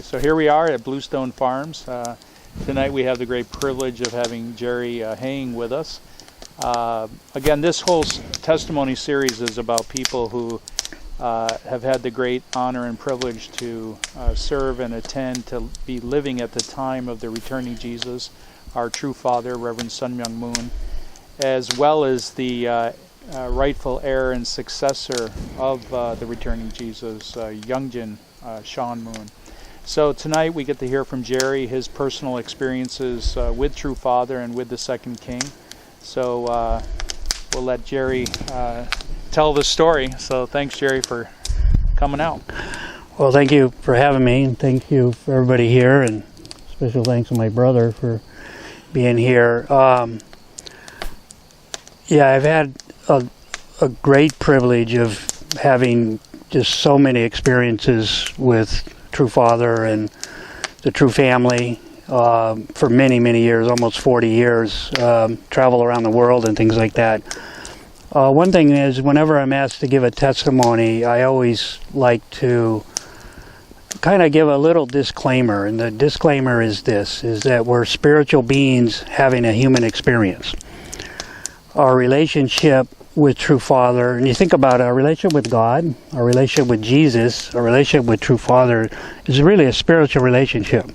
so here we are at Bluestone Farms. Tonight we have the great privilege of having Jerry Haying with us. Again, this whole testimony series is about people who have had the great honor and privilege to serve and attend, to be living at the time of the returning Jesus, our true Father, Reverend Sun Myung Moon, as well as the rightful heir and successor of the returning Jesus, Youngjin Sean Moon. So tonight we get to hear from Jerry, his personal experiences with True Father and with the Second King. So we'll let Jerry tell the story. So thanks, Jerry, for coming out. Well, thank you for having me, and thank you for everybody here, and special thanks to my brother for being here. Yeah, I've had a great privilege of having just so many experiences with True Father and the True family for many, many years, almost 40 years, travel around the world and things like that. One thing is, whenever I'm asked to give a testimony, I always like to kind of give a little disclaimer, and the disclaimer is this, is that we're spiritual beings having a human experience. Our relationship with True Father, and you think about our relationship with God, our relationship with Jesus, our relationship with True Father is really a spiritual relationship.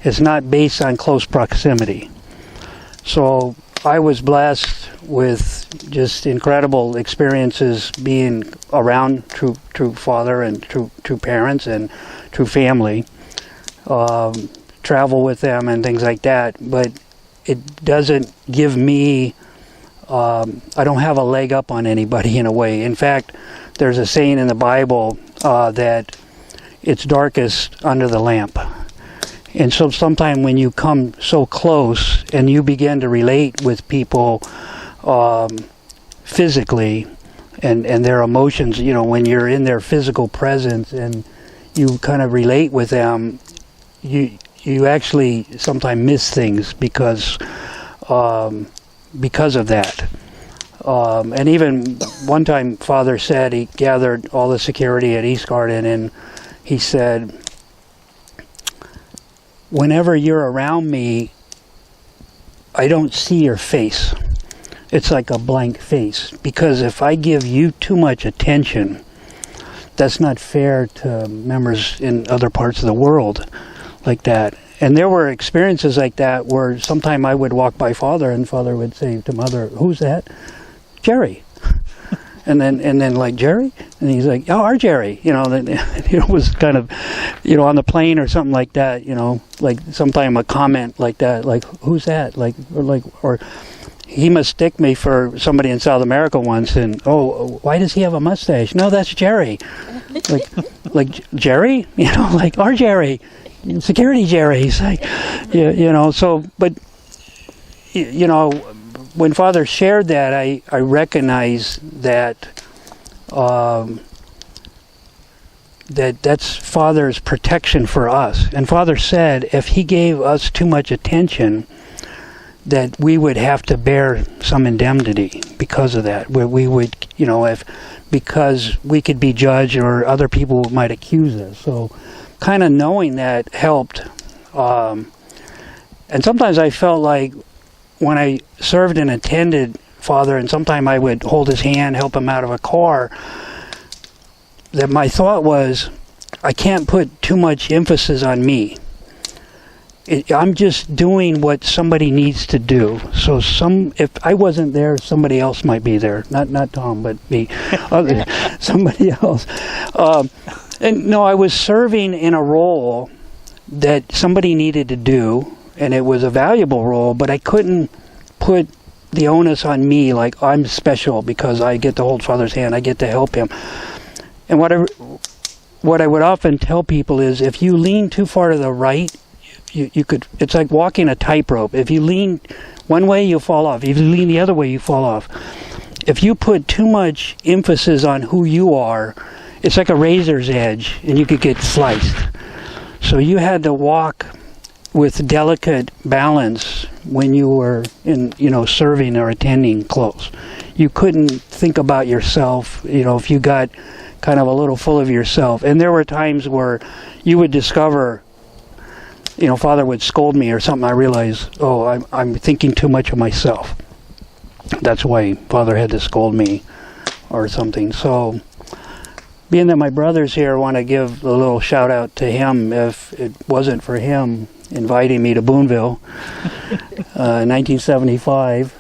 It's not based on close proximity. So I was blessed with just incredible experiences being around True Father and True parents and True family, travel with them and things like that, but it doesn't give me I don't have a leg up on anybody in a way. In fact, there's a saying in the Bible that it's darkest under the lamp. And so sometimes when you come so close and you begin to relate with people physically and their emotions, you know, when you're in their physical presence and you kind of relate with them, you actually sometimes miss things because of that. And even one time Father said, he gathered all the security at East Garden, and he said, whenever you're around me, I don't see your face. It's like a blank face. Because if I give you too much attention, that's not fair to members in other parts of the world like that. And there were experiences like that where sometime I would walk by Father and Father would say to Mother, "Who's that?" "Jerry." and then like, "Jerry?" And he's like, "Oh, our Jerry." You know, it was kind of, you know, on the plane or something like that, you know, like sometime a comment like that, like, "Who's that?" Or he mistake me for somebody in South America once, and, "Oh, why does he have a mustache?" "No, that's Jerry." like Jerry? You know, like, our Jerry. Security Jerry. He's like, you know, so, but, you know, when Father shared that, I recognize that that's Father's protection for us. And Father said if he gave us too much attention, that we would have to bear some indemnity because of that. We would, you know, because we could be judged or other people might accuse us. So kind of knowing that helped. And sometimes I felt like when I served and attended Father, and sometimes I would hold his hand, help him out of a car, that my thought was, I can't put too much emphasis on me. I'm just doing what somebody needs to do. So if I wasn't there, somebody else might be there. Not Tom, but me. Somebody else. And no, I was serving in a role that somebody needed to do, and it was a valuable role, but I couldn't put the onus on me like I'm special because I get to hold Father's hand, I get to help him. And what I would often tell people is, if you lean too far to the right, you could, it's like walking a tightrope. If you lean one way, you fall off. If you lean the other way, you fall off. If you put too much emphasis on who you are, it's like a razor's edge, and you could get sliced. So you had to walk with delicate balance when you were in, you know, serving or attending close. You couldn't think about yourself, you know, if you got kind of a little full of yourself. And there were times where you would discover Father would scold me or something, I realized, I'm thinking too much of myself. That's why Father had to scold me or something. So, being that my brother's here, I want to give a little shout out to him. If it wasn't for him inviting me to Boonville in 1975,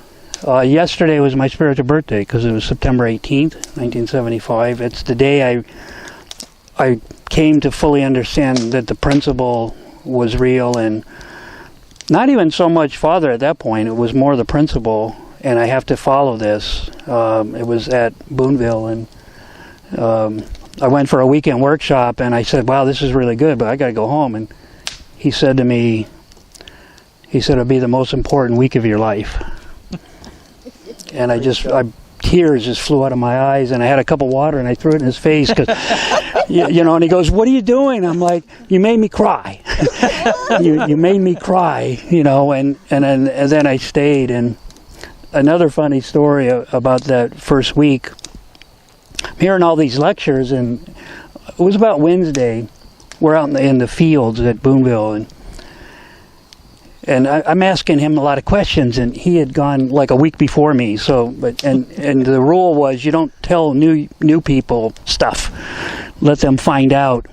yesterday was my spiritual birthday because it was September 18th, 1975. It's the day I came to fully understand that the principle was real, and not even so much Father at that point. It was more the principle, and I have to follow this. It was at Boonville, and I went for a weekend workshop, and I said, wow, this is really good, but I got to go home. And he said to me, it'll be the most important week of your life. And tears just flew out of my eyes, and I had a cup of water and I threw it in his face because, and he goes, "What are you doing?" I'm like, "You made me cry." you made me cry, and then I stayed. And another funny story about that first week, I'm hearing all these lectures, and it was about Wednesday. We're out in the fields at Boonville, and I'm asking him a lot of questions, and he had gone like a week before me. So, and the rule was you don't tell new people stuff, let them find out.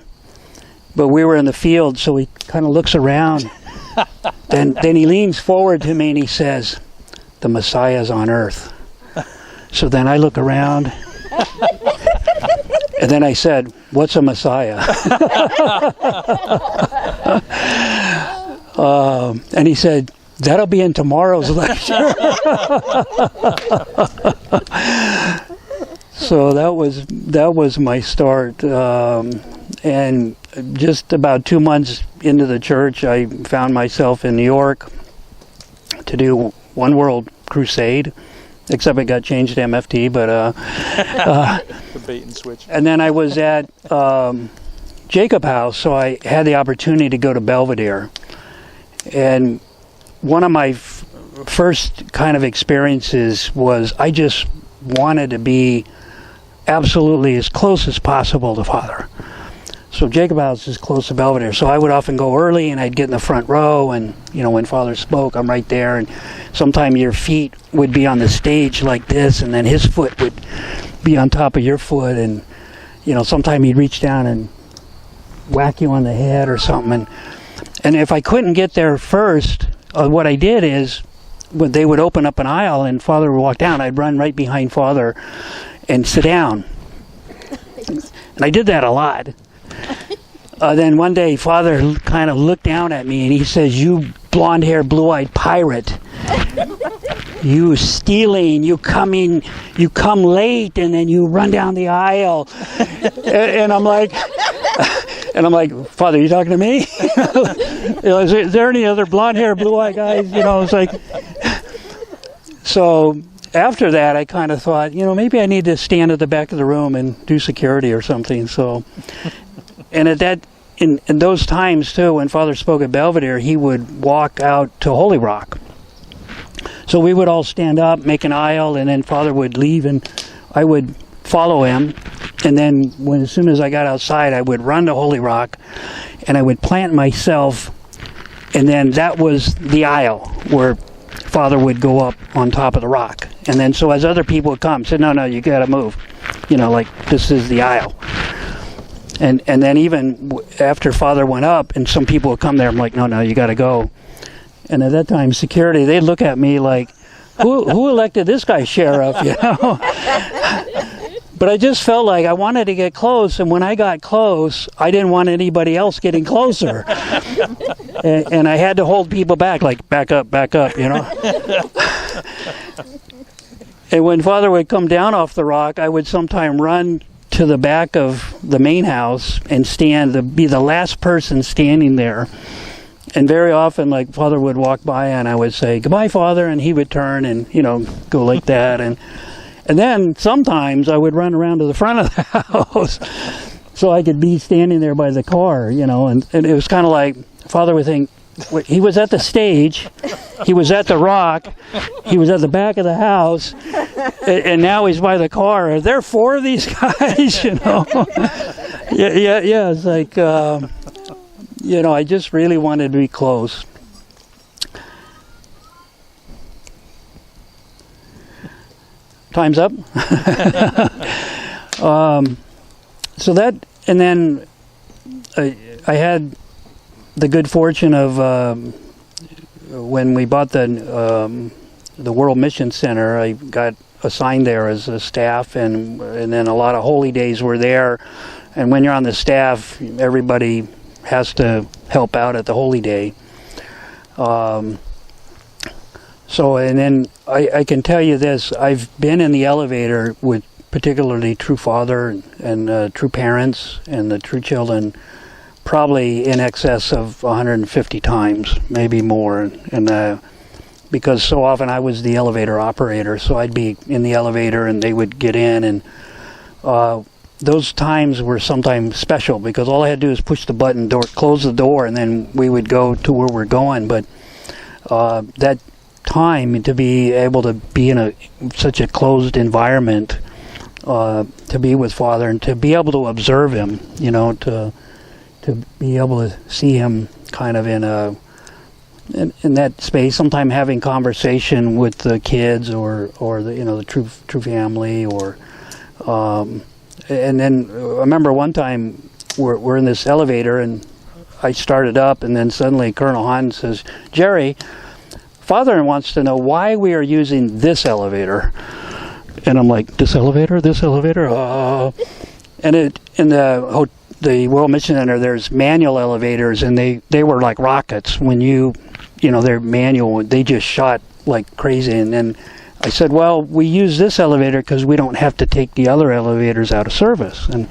But we were in the field, so he kind of looks around. then he leans forward to me and he says, "The Messiah's on earth." So then I look around, and then I said, "What's a Messiah?" And he said, "That'll be in tomorrow's lecture." So that was my start. And just about 2 months into the church, I found myself in New York to do One World Crusade, except it got changed to MFT. But the bait and switch. And then I was at Jacob House, so I had the opportunity to go to Belvedere. And one of my first kind of experiences was I just wanted to be absolutely as close as possible to Father. So Jacob House is close to Belvedere, so I would often go early and I'd get in the front row, and when Father spoke, I'm right there, and sometime your feet would be on the stage like this, and then his foot would be on top of your foot, and sometime he'd reach down and whack you on the head or something. And if I couldn't get there first, what I did is when they would open up an aisle and Father would walk down, I'd run right behind Father and sit down. And I did that a lot. Then one day Father kind of looked down at me and he says, "You blonde-haired, blue-eyed pirate. You stealing, you come late and then you run down the aisle." And I'm like, "Father, are you talking to me?" Is there any other blonde-haired, blue-eyed guys? It's like. So after that, I kind of thought, maybe I need to stand at the back of the room and do security or something. So, and in those times too, when Father spoke at Belvedere, he would walk out to Holy Rock. So we would all stand up, make an aisle, and then Father would leave, and I would follow him. And then as soon as I got outside, I would run to Holy Rock, and I would plant myself, and then that was the aisle where Father would go up on top of the rock. And then so as other people would come, said, no, you got to move. Like this is the aisle. And then even after Father went up and some people would come there, I'm like, no, you got to go. And at that time, security, they'd look at me like, who elected this guy sheriff, But I just felt like I wanted to get close, and when I got close, I didn't want anybody else getting closer. and I had to hold people back, like, back up, And when Father would come down off the rock, I would sometime run to the back of the main house and be the last person standing there. And very often, like, Father would walk by and I would say, "Goodbye, Father," and he would turn and, go like that. And then sometimes I would run around to the front of the house so I could be standing there by the car, and it was kind of like Father would think, he was at the stage, he was at the rock, he was at the back of the house, and now he's by the car. Are there four of these guys, Yeah, it's like, I just really wanted to be close. Time's up. So that, and then I had the good fortune of when we bought the World Mission Center, I got assigned there as a staff, and then a lot of holy days were there. And when you're on the staff, everybody has to help out at the holy day. So, and then I can tell you this, I've been in the elevator with particularly True Father and True Parents and the True Children probably in excess of 150 times, maybe more. And because so often I was the elevator operator, so I'd be in the elevator and they would get in, and those times were sometimes special because all I had to do is push the button, close the door, and then we would go to where we're going. But that time to be able to be in such a closed environment, to be with Father and to be able to observe him, to be able to see him kind of in that space, sometime having conversation with the kids or the true family, or and then I remember one time we're in this elevator and I started up, and then suddenly Colonel Hahn says, "Jerry, Father wants to know why we are using this elevator." And I'm like, this elevator? And in the World Mission Center, there's manual elevators, and they were like rockets. When they're manual, they just shot like crazy. And then I said, well, we use this elevator because we don't have to take the other elevators out of service. And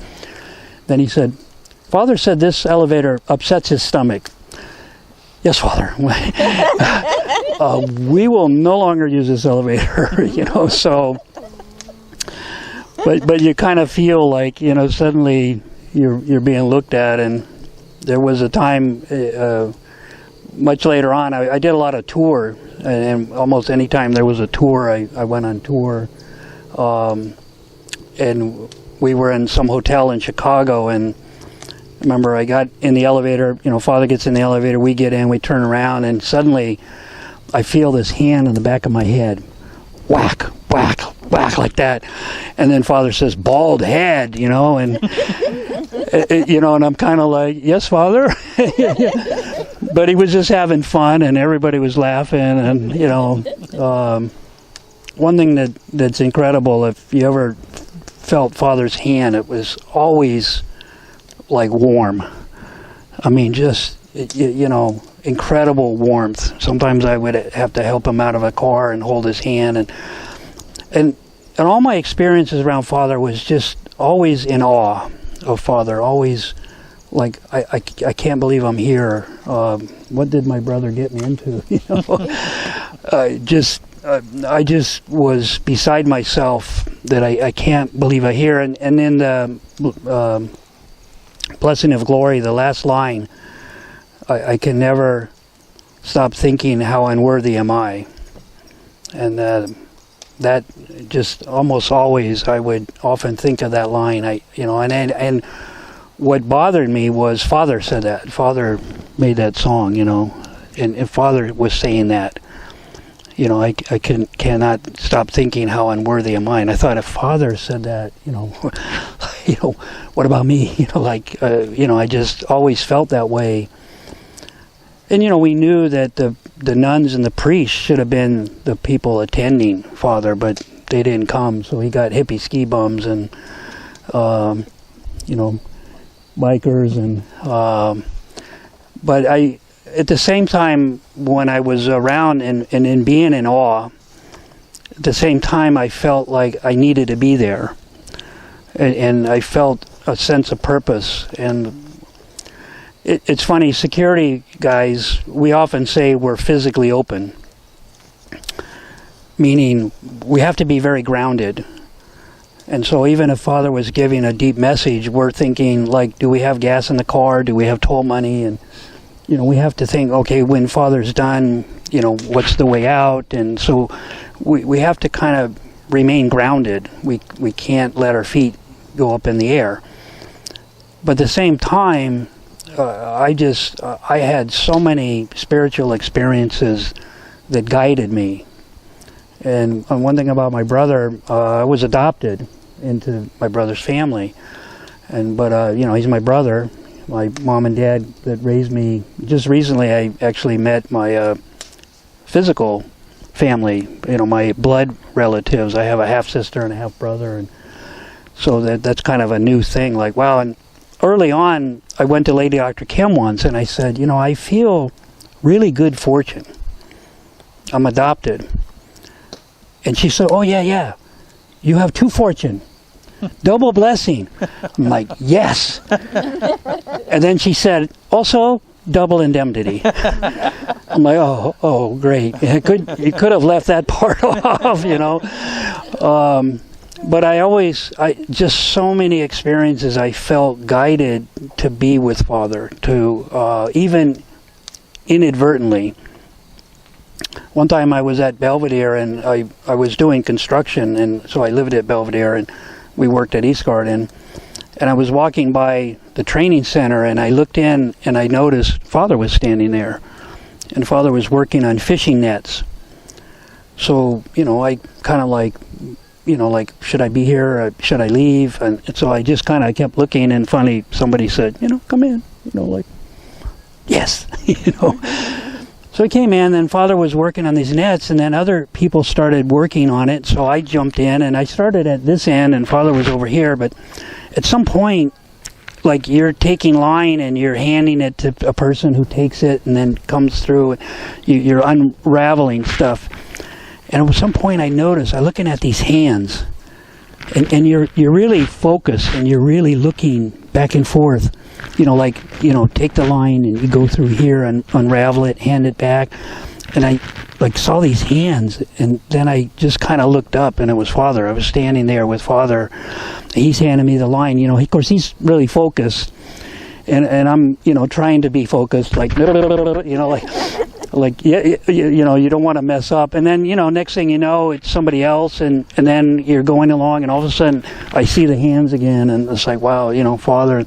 then he said, Father said this elevator upsets his stomach. Yes, Father. We will no longer use this elevator, so... But you kind of feel like, suddenly you're being looked at. And there was a time, much later on, I did a lot of tour, and almost any time there was a tour, I went on tour. And we were in some hotel in Chicago, and I remember I got in the elevator, Father gets in the elevator, we get in, we turn around, and suddenly I feel this hand in the back of my head. Whack, whack, whack, like that. And then Father says, bald head, and and I'm kind of like, yes, Father. But he was just having fun, and everybody was laughing. And one thing that's incredible, if you ever felt Father's hand, it was always like warm. I mean, just incredible warmth. Sometimes I would have to help him out of a car and hold his hand, and all my experiences around Father was just always in awe of Father. Always like I can't believe I'm here. What did my brother get me into? I just was beside myself that I can't believe I'm here. And in the Blessing of Glory, the last line, I can never stop thinking how unworthy am I. And that just almost always, I would often think of that line. And what bothered me was Father said that. Father made that song, and if Father was saying that, I cannot stop thinking how unworthy am I. And I thought, if Father said that, what about me? I just always felt that way. And we knew that the nuns and the priests should have been the people attending Father, but they didn't come. So he got hippie ski bums and bikers, and but at the same time, when I was around and in being in awe, at the same time I felt like I needed to be there, and I felt a sense of purpose. And it's funny, security guys, we often say we're physically open, meaning we have to be very grounded. And so even if Father was giving a deep message, we're thinking, like, do we have gas in the car? Do we have toll money? And, we have to think, okay, when Father's done, what's the way out? And so we have to kind of remain grounded. We can't let our feet go up in the air. But at the same time, I had so many spiritual experiences that guided me. And one thing about my brother, I was adopted into my brother's family, but he's my brother. My mom and dad that raised me. Just recently, I actually met my physical family. My blood relatives. I have a half sister and a half brother, and so that's kind of a new thing. Like, wow. And early on, I went to Lady Dr. Kim once, and I said, I feel really good fortune. I'm adopted. And she said, oh, yeah. You have 2 fortune. Double blessing. I'm like, yes. And then she said, also, double indemnity. I'm like, oh, great. You could have left that part off, But just so many experiences, I felt guided to be with Father, to even inadvertently. One time I was at Belvedere, and I was doing construction, and so I lived at Belvedere, and we worked at East Garden. And I was walking by the training center, and I looked in, and I noticed Father was standing there. And Father was working on fishing nets. So, I kind of like, should I be here? Or should I leave? And so I just kind of kept looking, and finally somebody said, come in. Yes, So he came in, and Father was working on these nets, and then other people started working on it. So I jumped in, and I started at this end, and Father was over here. But at some point, like, you're taking line and you're handing it to a person who takes it and then comes through. You're unraveling stuff. And at some point I noticed, I'm looking at these hands, and you're really focused, and you're really looking back and forth. Take the line and you go through here and unravel it, hand it back. And I saw these hands, and then I just kind of looked up, and it was Father. I was standing there with Father. He's handing me the line. Of course, he's really focused, and I'm trying to be focused, you don't want to mess up. And then next thing you know, it's somebody else, and then you're going along, and all of a sudden I see the hands again, and it's like, wow, Father.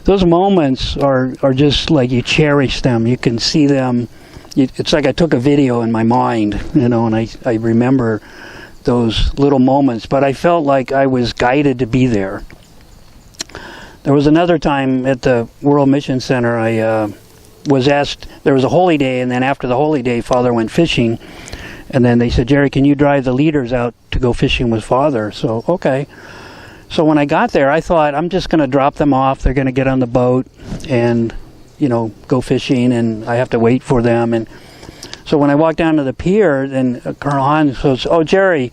Those moments are just like, you cherish them. You can see them. It's like I took a video in my mind, and I remember those little moments, but I felt like I was guided to be there. There was another time at the World Mission Center, I was asked, there was a holy day, and then after the holy day, Father went fishing, and then they said, Jerry, can you drive the leaders out to go fishing with Father? So, okay. So when I got there, I thought, I'm just going to drop them off. They're going to get on the boat and, go fishing, and I have to wait for them. And so when I walked down to the pier, then Colonel Hahn says, oh, Jerry,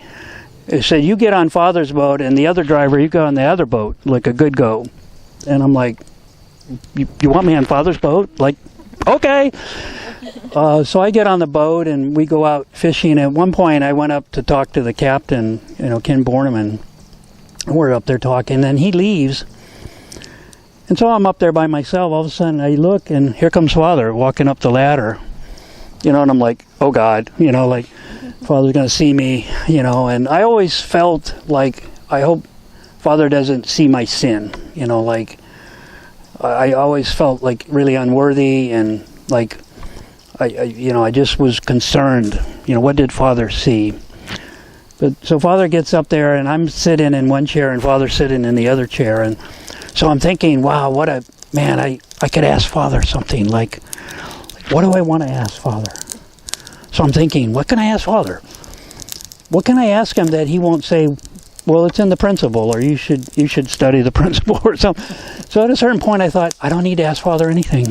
he said, you get on Father's boat, and the other driver, you go on the other boat, like a good go. And I'm like, you want me on Father's boat? Like, okay. So I get on the boat, and we go out fishing. At one point, I went up to talk to the captain, Ken Borneman. We're up there talking, and he leaves. And so I'm up there by myself. All of a sudden, I look, and here comes Father walking up the ladder. And I'm like, oh, God, Father's going to see me, And I always felt like, I hope Father doesn't see my sin, I always felt like really unworthy, and like, I just was concerned, what did Father see? But so Father gets up there, and I'm sitting in one chair, and Father's sitting in the other chair, and so I'm thinking, wow, I could ask Father something, like, what do I want to ask Father? So I'm thinking, what can I ask Father? What can I ask him that he won't say, well, it's in the principle, or you should study the principle, or something. So at a certain point I thought, I don't need to ask Father anything.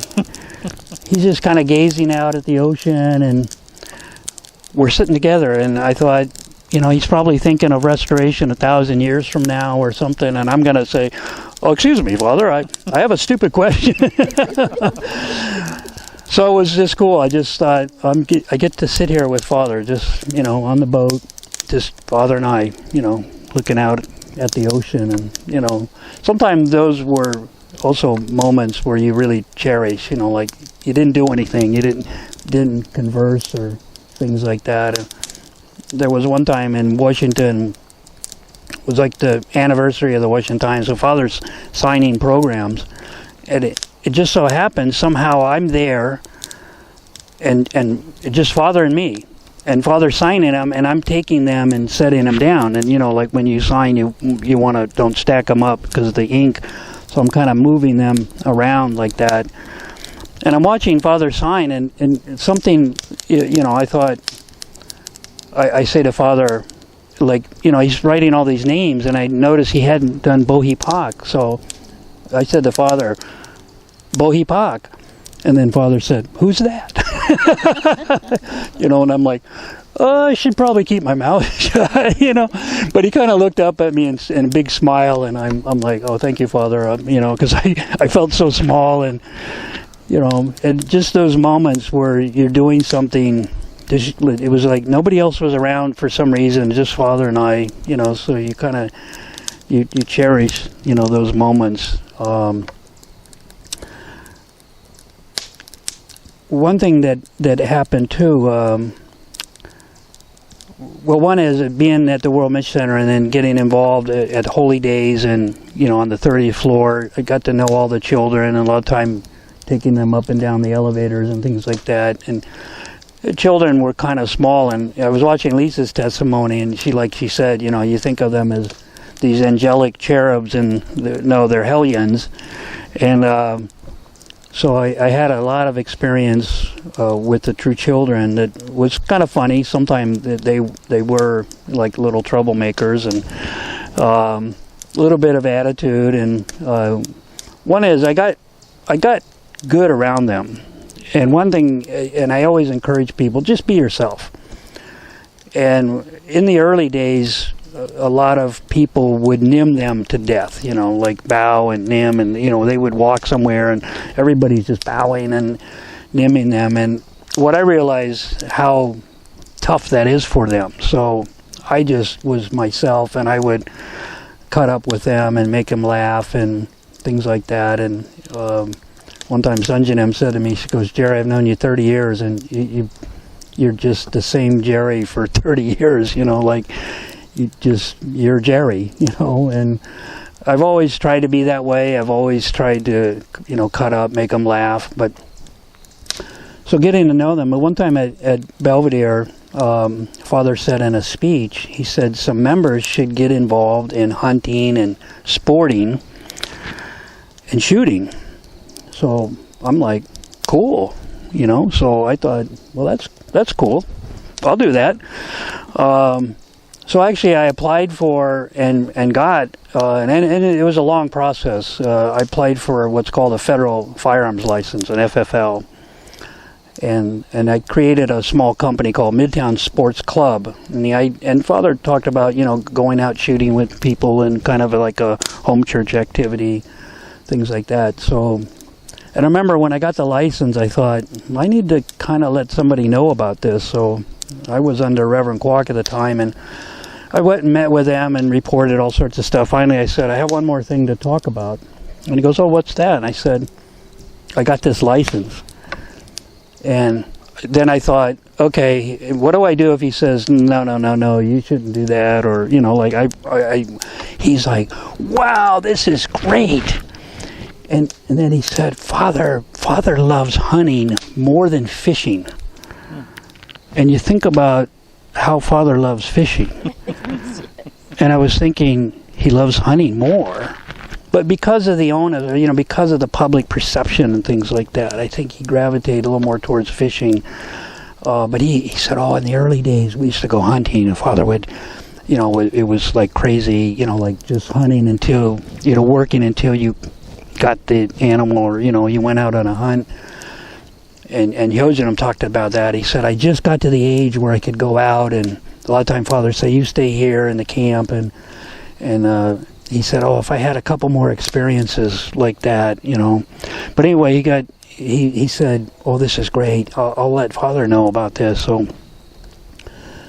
He's just kind of gazing out at the ocean, and we're sitting together, and I thought, he's probably thinking of restoration 1,000 years from now or something, and I'm going to say, oh, excuse me, Father, I have a stupid question. So it was just cool. I just thought, I get to sit here with Father, just, on the boat, just Father and I, looking out at the ocean. And, sometimes those were also moments where you really cherish, like you didn't do anything. You didn't converse or things like that. And there was one time in Washington, it was like the anniversary of the Washington Times, so Father's signing programs. And it just so happened somehow I'm there, and just Father and me, and Father signing them, and I'm taking them and setting them down. And like when you sign, you want to don't stack them up because of the ink. So I'm kind of moving them around like that. And I'm watching Father sign, and something, I thought, I say to Father, he's writing all these names, and I noticed he hadn't done Bohi Pak. So I said to Father, Bohi Pak. And then Father said, who's that? And I'm like, oh, I should probably keep my mouth shut, But he kind of looked up at me and a big smile, and I'm like, oh, thank you, Father, because I felt so small, and, and just those moments where you're doing something, it was like nobody else was around for some reason, just Father and I, so you kind of, you cherish, those moments. One thing that happened too, one is being at the World Mission Center and then getting involved at Holy Days, and on the 30th floor, I got to know all the children, and a lot of time taking them up and down the elevators and things like that. And the children were kind of small, and I was watching Lisa's testimony, and she said, you think of them as these angelic cherubs, and they're hellions. And so I had a lot of experience with the true children that was kind of funny. Sometimes they were like little troublemakers, and a little bit of attitude. And one is I got good around them. And one thing, and I always encourage people, just be yourself. And in the early days, a lot of people would nim them to death, like bow and nim, and they would walk somewhere and everybody's just bowing and nimming them. And what I realized how tough that is for them. So I just was myself, and I would cut up with them and make them laugh and things like that. And one time Sanjanem said to me, she goes, Jerry, I've known you 30 years and you're just the same Jerry for 30 years, you're Jerry, and I've always tried to be that way. I've always tried to, cut up, make them laugh. But so getting to know them. But one time at Belvedere, Father said in a speech, he said some members should get involved in hunting and sporting and shooting. So I'm like, cool, So I thought, well, that's cool. I'll do that. So actually, I applied for and got, and it was a long process. I applied for what's called a federal firearms license, an FFL, and I created a small company called Midtown Sports Club. And Father talked about going out shooting with people and kind of like a home church activity, things like that. So, and I remember when I got the license, I thought I need to kind of let somebody know about this. So I was under Reverend Kwok at the time, and I went and met with them and reported all sorts of stuff. Finally, I said, I have one more thing to talk about. And he goes, oh, what's that? And I said, I got this license. And then I thought, okay, what do I do if he says, no, you shouldn't do that? Or, he's like, wow, this is great. And then he said, Father loves hunting more than fishing. And you think about how Father loves fishing. And I was thinking he loves hunting more. But because of the onus, because of the public perception and things like that, I think he gravitated a little more towards fishing. But he said, in the early days we used to go hunting, and Father would, it was like crazy, like just hunting until, working until you got the animal, or, you went out on a hunt. And Yojanam talked about that. He said, I just got to the age where I could go out, and a lot of time Father say, you stay here in the camp, and he said, if I had a couple more experiences like that, But anyway, he said, this is great. I'll let Father know about this.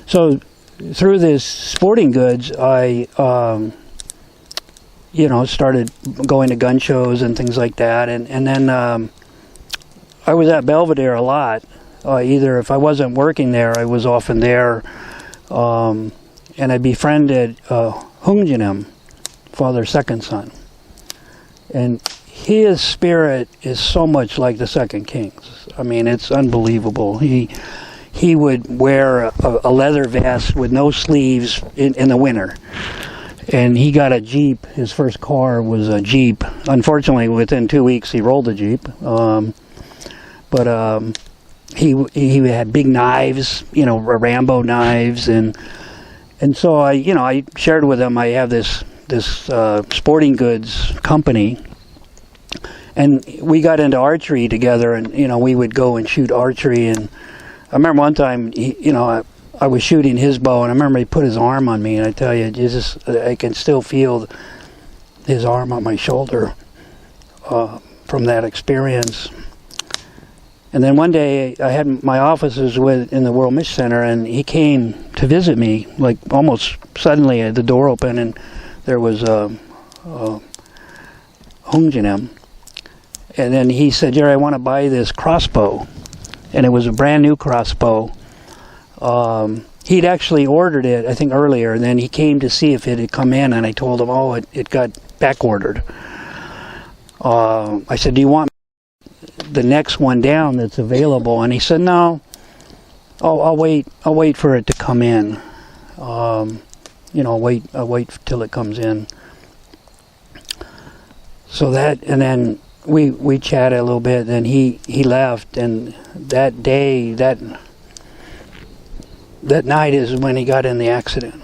So through this sporting goods, I started going to gun shows and things like that, and then I was at Belvedere a lot. Either if I wasn't working there, I was often there, and I befriended Hungjanem, Father's second son, and his spirit is so much like the Second Kings. I mean, it's unbelievable. He would wear a leather vest with no sleeves in the winter. And he got a Jeep. His first car was a Jeep. Unfortunately, within 2 weeks, he rolled the Jeep. He had big knives, Rambo knives, and so I shared with him. I have this sporting goods company, and we got into archery together, and we would go and shoot archery. And I remember one time, I was shooting his bow, and I remember he put his arm on me, and I tell you, I can still feel his arm on my shoulder from that experience. And then one day, I had my offices in the World Mission Center, and he came to visit me, like almost suddenly. The door opened, and there was Hongjinim. And then he said, "Jerry, I want to buy this crossbow," and it was a brand new crossbow. He'd actually ordered it, I think, earlier, and then he came to see if it had come in, and I told him, it got back ordered. I said, "Do you want the next one down that's available?" And he said, "No, I'll wait for it to come in. I'll wait till it comes in." So and then we chatted a little bit, and he left, and that day, that night is when he got in the accident.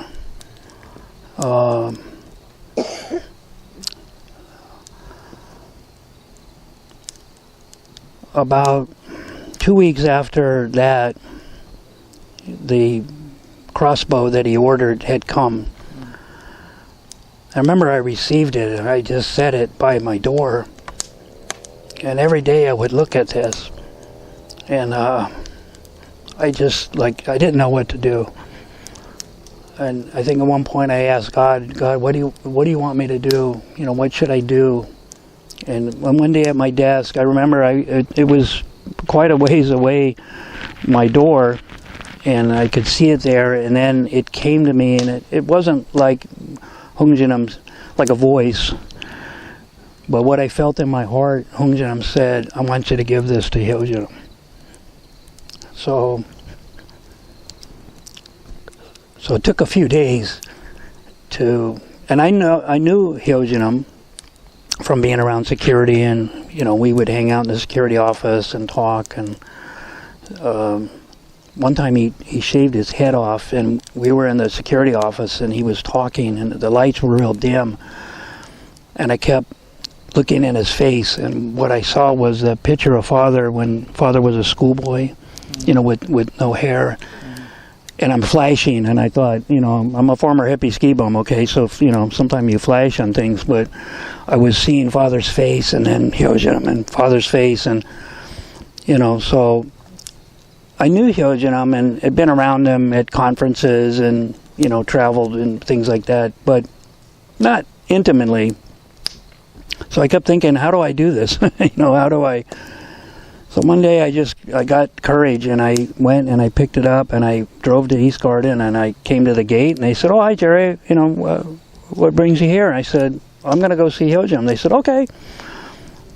About 2 weeks after that, the crossbow that he ordered had come. I remember I received it, and I just set it by my door. And every day I would look at this, and I didn't know what to do. And I think at one point I asked God, what do you want me to do? What should I do? And one day at my desk, I remember it was quite a ways away, my door, and I could see it there, and then it came to me, and it wasn't like Hongjinim, like a voice, but what I felt in my heart, Hongjinim said, "I want you to give this to Hyojinim." So it took a few days and I knew Hyojinim from being around security, and we would hang out in the security office and talk. And one time he shaved his head off, and we were in the security office, and he was talking, and the lights were real dim, and I kept looking in his face, and what I saw was a picture of Father when Father was a schoolboy, with no hair. And I'm flashing, and I thought, I'm a former hippie ski bum, okay, so, sometimes you flash on things, but I was seeing Father's face, and then Hyojinim and Father's face, and, so I knew Hyojinim and had been around him at conferences and, traveled and things like that, but not intimately. So I kept thinking, how do I do this? How do I... So one day I got courage, and I went and I picked it up, and I drove to East Garden, and I came to the gate, and they said, "Oh, hi, Jerry, what brings you here?" And I said, "I'm going to go see Hyojinim." They said, "Okay."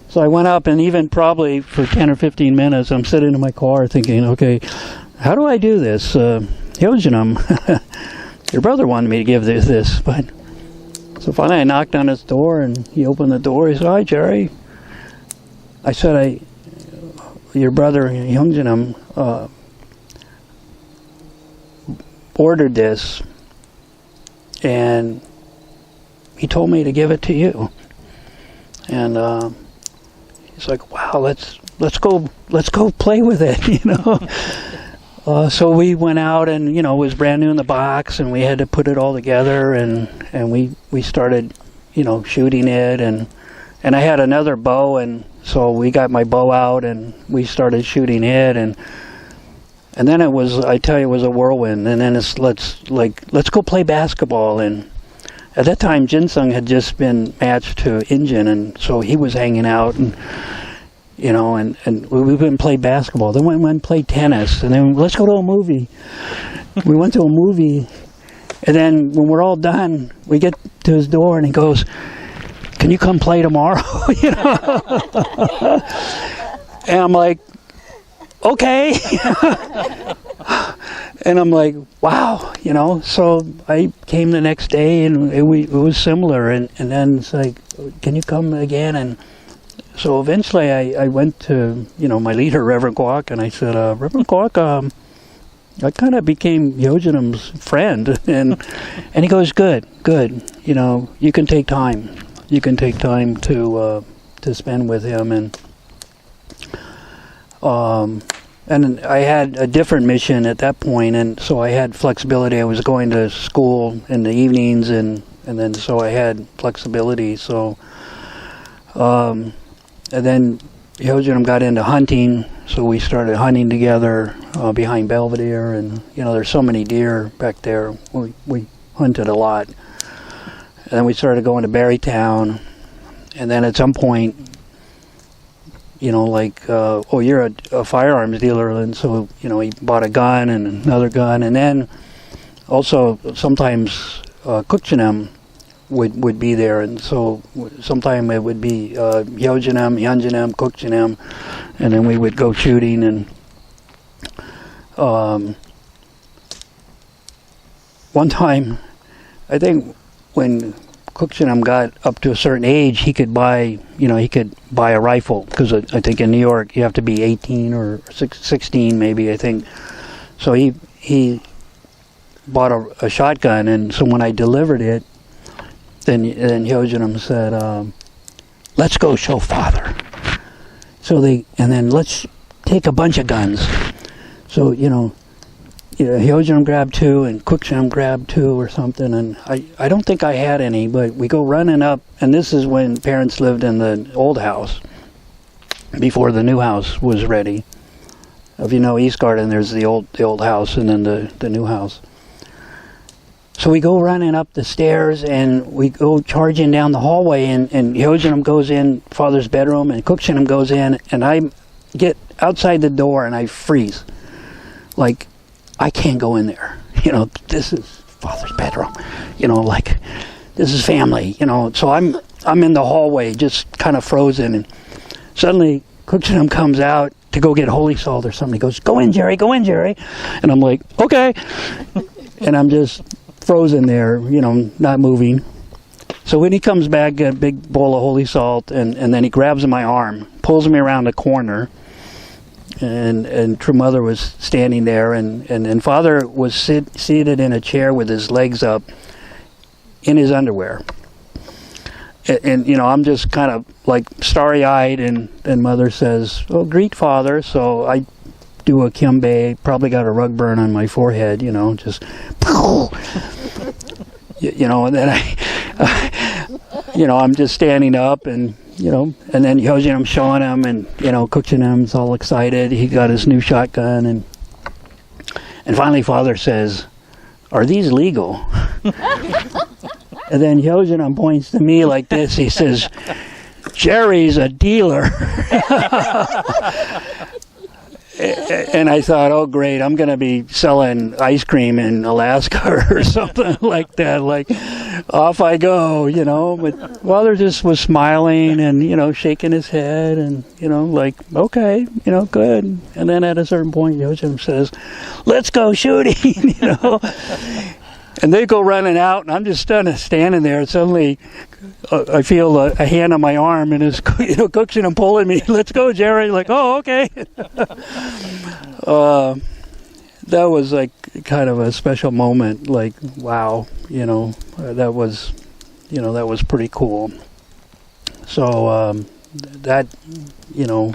So I went up, and even probably for 10 or 15 minutes, I'm sitting in my car thinking, okay, how do I do this? Hyojinim, your brother wanted me to give this, but... So finally I knocked on his door, and he opened the door. He said, "Hi, Jerry." I said, your brother Hyojinim ordered this, and he told me to give it to you. And he's like, "Wow, let's go play with it," So we went out, and it was brand new in the box, and we had to put it all together, and we started shooting it, and I had another bow, and so we got my bow out, and we started shooting it, and then it was, I tell you, it was a whirlwind. And then it's let's go play basketball. And at that time, Jinsung had just been matched to Injin, and so he was hanging out, and and we went and played basketball. Then we went and played tennis, and then let's go to a movie. We went to a movie, and then when we're all done, we get to his door, and he goes, can you come play tomorrow? You know? And I'm like, okay. And I'm like, wow, you know. So I came the next day, and it was similar. And then it's like, can you come again? And so eventually I went to, you know, my leader, Reverend Kwok, and I said, Reverend Kwok, I kind of became Yojanam's friend. And he goes, good, you know, you can take time. You can take time to spend with him. And I had a different mission at that point, and so I had flexibility. I was going to school in the evenings, and then so I had flexibility. So, and then Yojanam got into hunting, so we started hunting together behind Belvedere, and you know, there's so many deer back there. We hunted a lot. And then we started going to Berrytown, and then at some point, you know, like, oh, you're a firearms dealer, and so, you know, he bought a gun and another gun, and then also sometimes Kukchinam would be there, and so sometime it would be Yojanam, Yanjanam, Kukchinam, and then we would go shooting, and one time, I think when Kukchinam got up to a certain age, he could buy a rifle, because I think in New York you have to be 18 or 16 maybe, I think. So he bought a shotgun, and so when I delivered it, then Yojanam said, let's go show Father. So then let's take a bunch of guns. So, you know, Yojanam grabbed 2 and Kukchinam grabbed 2 or something, and I don't think I had any, but we go running up, and this is when parents lived in the old house before the new house was ready. If you know East Garden, there's the old house and then the new house. So we go running up the stairs, and we go charging down the hallway, and Yojanam goes in Father's bedroom, and Kukchinam goes in, and I get outside the door and I freeze. Like, I can't go in there. You know, this is Father's bedroom. You know, like, this is family. You know, so I'm in the hallway, just kind of frozen, and suddenly Kukchinam comes out to go get holy salt or something. He goes, go in, Jerry, and I'm like, okay, and I'm just frozen there, you know, not moving. So when he comes back, a big bowl of holy salt, and then he grabs my arm, pulls me around the corner. And True Mother was standing there, and Father was seated in a chair with his legs up in his underwear. And you know, I'm just kind of like starry-eyed, and Mother says, oh, greet Father. So I do a Kyumbe, probably got a rug burn on my forehead, you know, just, you know, and then you know, I'm just standing up, and you know, and then Yojanam showing him, and you know, Kukchinam's all excited. He got his new shotgun, and finally Father says, "Are these legal?" And then Yojanam points to me like this. He says, "Jerry's a dealer." And I thought, oh great, I'm going to be selling ice cream in Alaska or something like that. Like, off I go, you know. But Father just was smiling and, you know, shaking his head and, you know, like, okay, you know, good. And then at a certain point, Yojanam says, let's go shooting, you know. And they go running out, and I'm just standing there. And suddenly, I feel a hand on my arm, and it's, you know, Kukchinam pulling me. Let's go, Jerry. Like, oh, okay. That was like kind of a special moment. Like, wow, you know, that was pretty cool. So that, you know,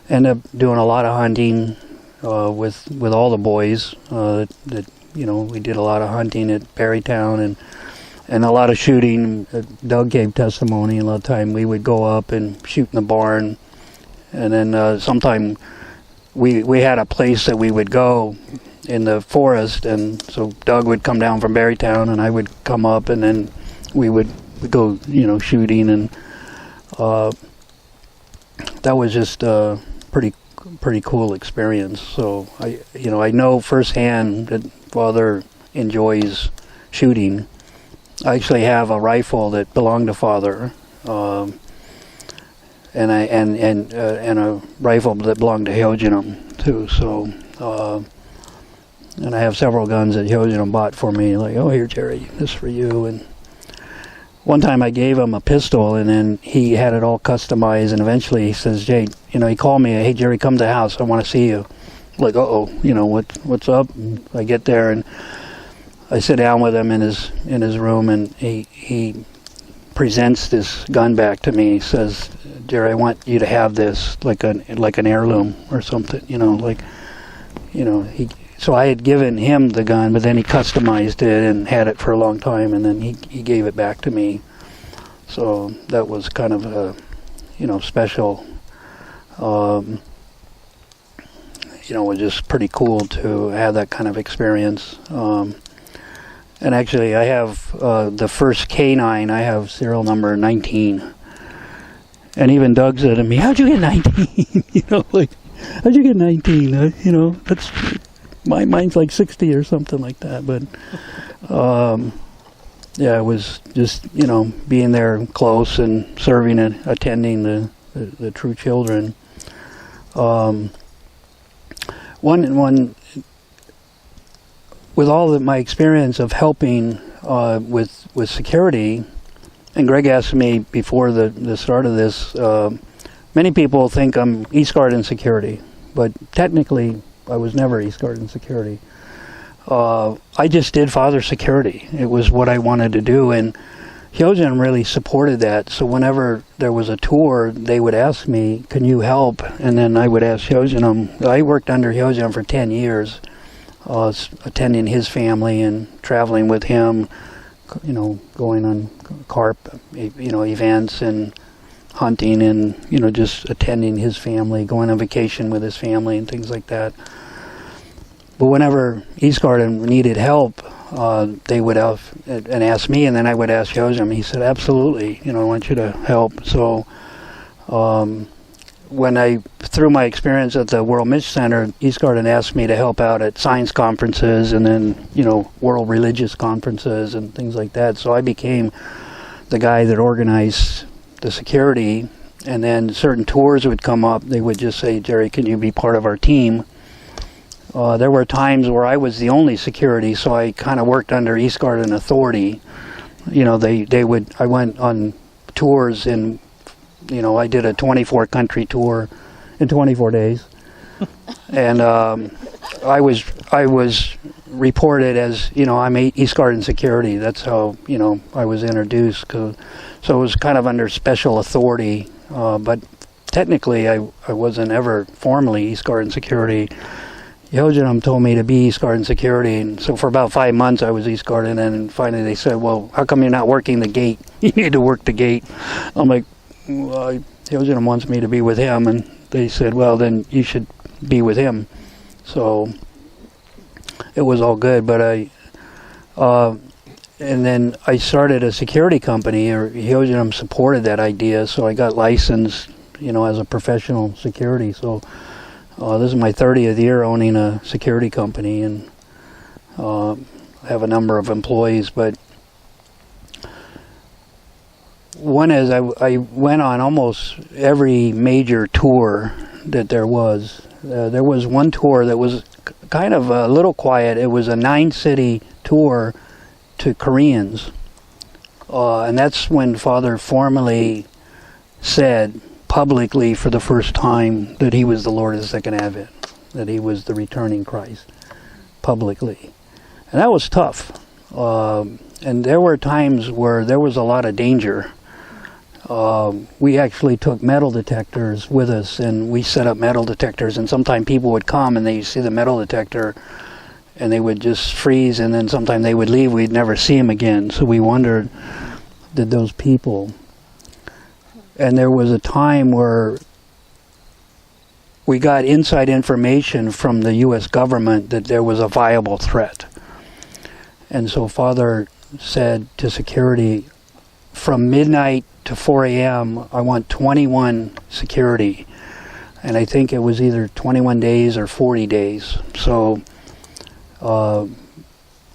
ended up doing a lot of hunting with all the boys. That you know, we did a lot of hunting at Berrytown and a lot of shooting. Doug gave testimony. A lot of time we would go up and shoot in the barn, and then sometime we had a place that we would go in the forest, and so Doug would come down from Berrytown, and I would come up, and then we'd go, you know, shooting, and that was just a pretty cool experience. So I know firsthand that Father enjoys shooting. I actually have a rifle that belonged to Father and a rifle that belonged to Hyoginum too. So, and I have several guns that Hyoginum bought for me. Like, oh, here, Jerry, this is for you. And one time I gave him a pistol, and then he had it all customized. And eventually he says, Jay, he called me, hey, Jerry, come to the house. I want to see you. Like, uh-oh, what's up? And I get there, and I sit down with him in his room, and he presents this gun back to me. He says, Jerry, I want you to have this like an heirloom or something, So I had given him the gun, but then he customized it and had it for a long time, and then he gave it back to me. So that was kind of a, special. It was just pretty cool to have that kind of experience. And actually, I have the first K9. I have serial number 19. And even Doug said to me, "How'd you get 19?" How'd you get 19? That's mine's like 60 or something like that. But it was just being there close and serving and attending the true children. One with all of my experience of helping with security, and Greg asked me before the start of this, many people think I'm East Garden security, but technically I was never East Garden security. I just did father security. It was what I wanted to do, and Hyoginum really supported that. So whenever there was a tour, they would ask me, can you help? And then I would ask Hyoginum. I worked under Hyoginum for 10 years, attending his family and traveling with him, going on carp, events and hunting and, just attending his family, going on vacation with his family and things like that. But whenever East Garden needed help, they would ask me, and then I would ask Hyoginum. He said, absolutely, I want you to help. So through my experience at the World Mitch Center, East Garden asked me to help out at science conferences and then, world religious conferences and things like that. So I became the guy that organized the security, and then certain tours would come up. They would just say, Jerry, can you be part of our team? There were times where I was the only security, so I kind of worked under East Garden authority. I went on tours and, I did a 24-country tour in 24 days. And I was reported as, I'm East Garden security. That's how, I was introduced. So it was kind of under special authority. But technically, I wasn't ever formally East Garden security. Hyoginum told me to be East Garden security, and so for about 5 months I was East Garden, and finally they said, well, how come you're not working the gate? You need to work the gate. I'm like, well, Hyoginum wants me to be with him, and they said, well, then you should be with him. So it was all good, but and then I started a security company, or Hyoginum supported that idea, so I got licensed, as a professional security. So this is my 30th year owning a security company, and I have a number of employees. But one is I went on almost every major tour that there was. There was one tour that was kind of a little quiet. It was a 9-city tour to Koreans. And that's when Father formally said publicly for the first time that he was the Lord of the Second Advent, that he was the returning Christ, publicly. And that was tough. And there were times where there was a lot of danger. We actually took metal detectors with us, and we set up metal detectors, and sometimes people would come and they'd see the metal detector and they would just freeze, and then sometime they would leave. We'd never see them again. So we wondered, did those people... And there was a time where we got inside information from the U.S. government that there was a viable threat. And so Father said to security, from midnight to 4 a.m., I want 21 security. And I think it was either 21 days or 40 days. So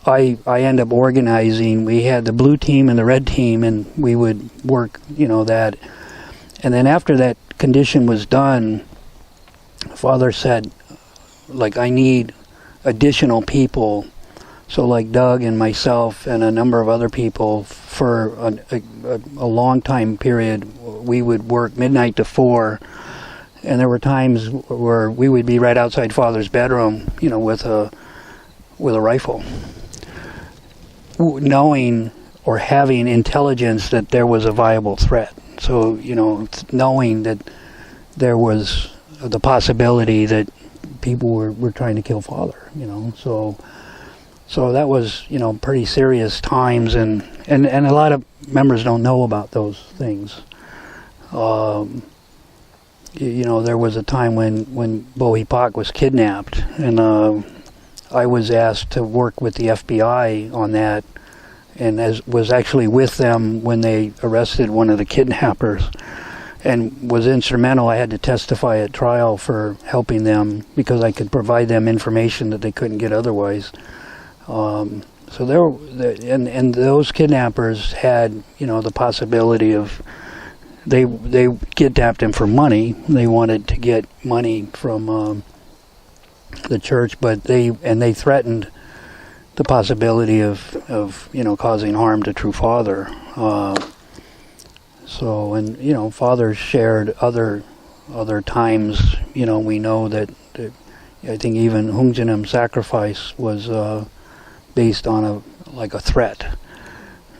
I end up organizing. We had the blue team and the red team, and we would work, that. And then after that condition was done, Father said, like, I need additional people. So like Doug and myself and a number of other people, for a long time period, we would work midnight to 4. And there were times where we would be right outside Father's bedroom, with a rifle, knowing or having intelligence that there was a viable threat. So, knowing that there was the possibility that people were trying to kill Father, So that was, pretty serious times, and a lot of members don't know about those things. There was a time when Bohi Pak was kidnapped, and I was asked to work with the FBI on that, and was actually with them when they arrested one of the kidnappers, and was instrumental. I had to testify at trial for helping them because I could provide them information that they couldn't get otherwise. So and those kidnappers had, the possibility of, they kidnapped him for money. They wanted to get money from the church, but they threatened the possibility of causing harm to True Father. Father shared other times. We know that I think even Hungjanam sacrifice was based on a threat,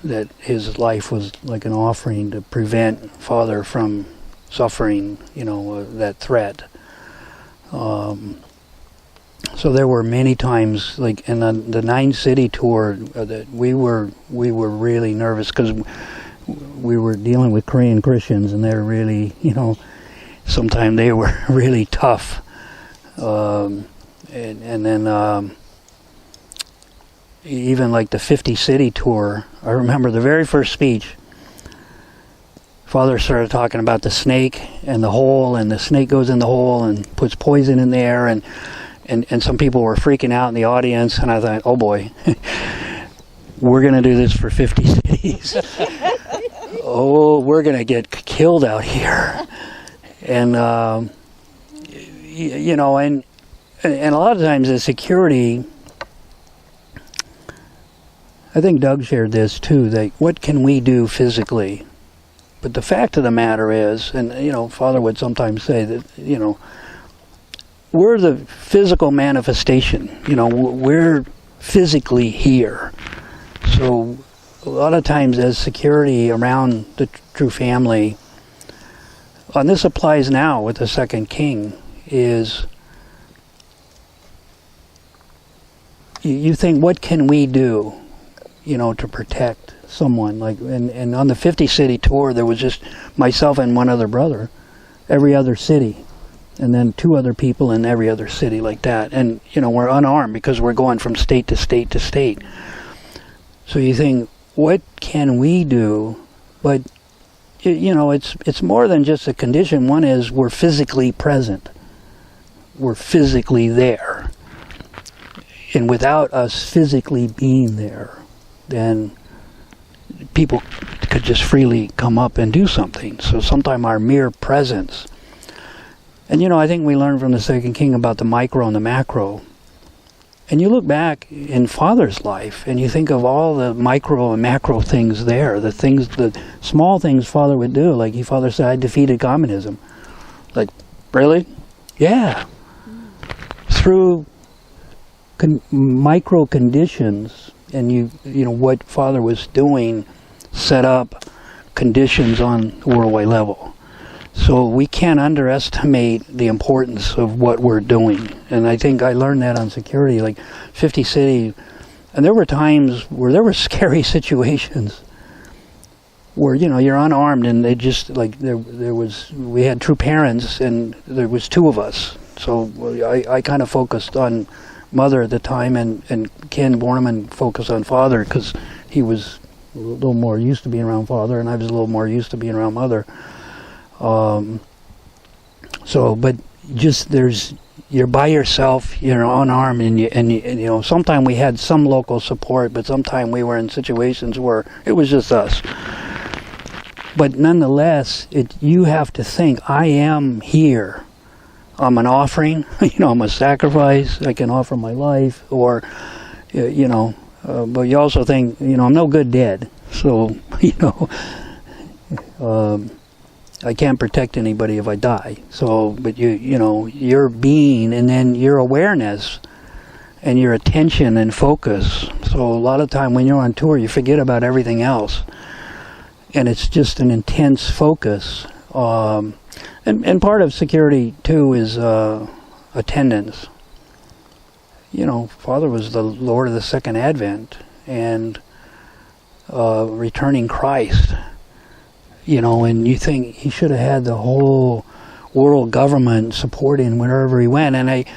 that his life was like an offering to prevent Father from suffering, that threat. So there were many times, like in the 9-city tour, that we were really nervous because we were dealing with Korean Christians, and they're really, sometimes they were really tough. And then even like the 50-city tour, I remember the very first speech, Father started talking about the snake and the hole, and the snake goes in the hole and puts poison in there, and some people were freaking out in the audience, and I thought, oh boy, we're going to do this for 50 cities. Oh, we're going to get killed out here. And, and a lot of times the security, I think Doug shared this too, that what can we do physically? But the fact of the matter is, and Father would sometimes say that, we're the physical manifestation. We're physically here. So a lot of times as security around the True Family, and this applies now with the Second King, is you think, what can we do, to protect someone? Like, and on the 50-city tour, there was just myself and one other brother, every other city. And then 2 other people in every other city like that. And, we're unarmed because we're going from state to state to state. So you think, what can we do? But, it's more than just a condition. One is we're physically present. We're physically there. And without us physically being there, then people could just freely come up and do something. So sometimes our mere presence. And I think we learned from the Second King about the micro and the macro. And you look back in Father's life, and you think of all the micro and macro things there, the small things Father would do. Like Father said, I defeated communism. Like, really? Yeah. Through micro conditions, and what Father was doing set up conditions on the worldwide level. So we can't underestimate the importance of what we're doing. And I think I learned that on security, like 50 City. And there were times where there were scary situations where, you're unarmed, and they just, like, we had true parents, and there was 2 of us. So I kind of focused on Mother at the time, and Ken Borneman focused on Father because he was a little more used to being around Father, and I was a little more used to being around Mother. But just there's, you're by yourself, you're unarmed, and you know, sometimes we had some local support, but sometimes we were in situations where it was just us. But nonetheless, you have to think, I am here. I'm an offering, you know, I'm a sacrifice, I can offer my life, or, you know, but you also think, you know, I'm no good dead. So, you know, I can't protect anybody if I die. So, but you know, your being, and then your awareness, and your attention and focus. So a lot of time when you're on tour, you forget about everything else. And it's just an intense focus. And part of security, too, is attendance. You know, Father was the Lord of the Second Advent, and returning Christ. You know, and you think he should have had the whole world government supporting wherever he went. And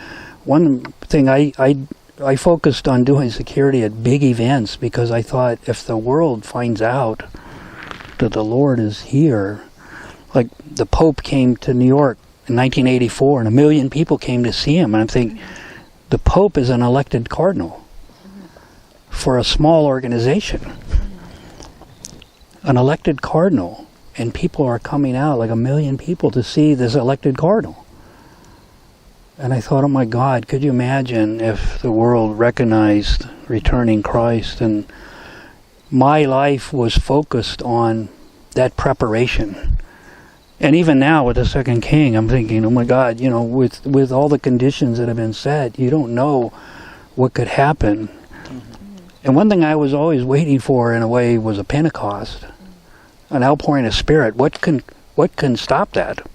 one thing I focused on doing security at big events, because I thought if the world finds out that the Lord is here, like the Pope came to New York in 1984 and 1 million people came to see him, and I'm thinking, the Pope is an elected cardinal for a small organization. An elected cardinal, and people are coming out, like 1 million people, to see this elected cardinal. And I thought, oh my God, could you imagine if the world recognized returning Christ? And my life was focused on that preparation. And even now with the Second King, I'm thinking, oh my God, you know, with all the conditions that have been set, you don't know what could happen. And one thing I was always waiting for, in a way, was a Pentecost, an outpouring of Spirit. What can stop that?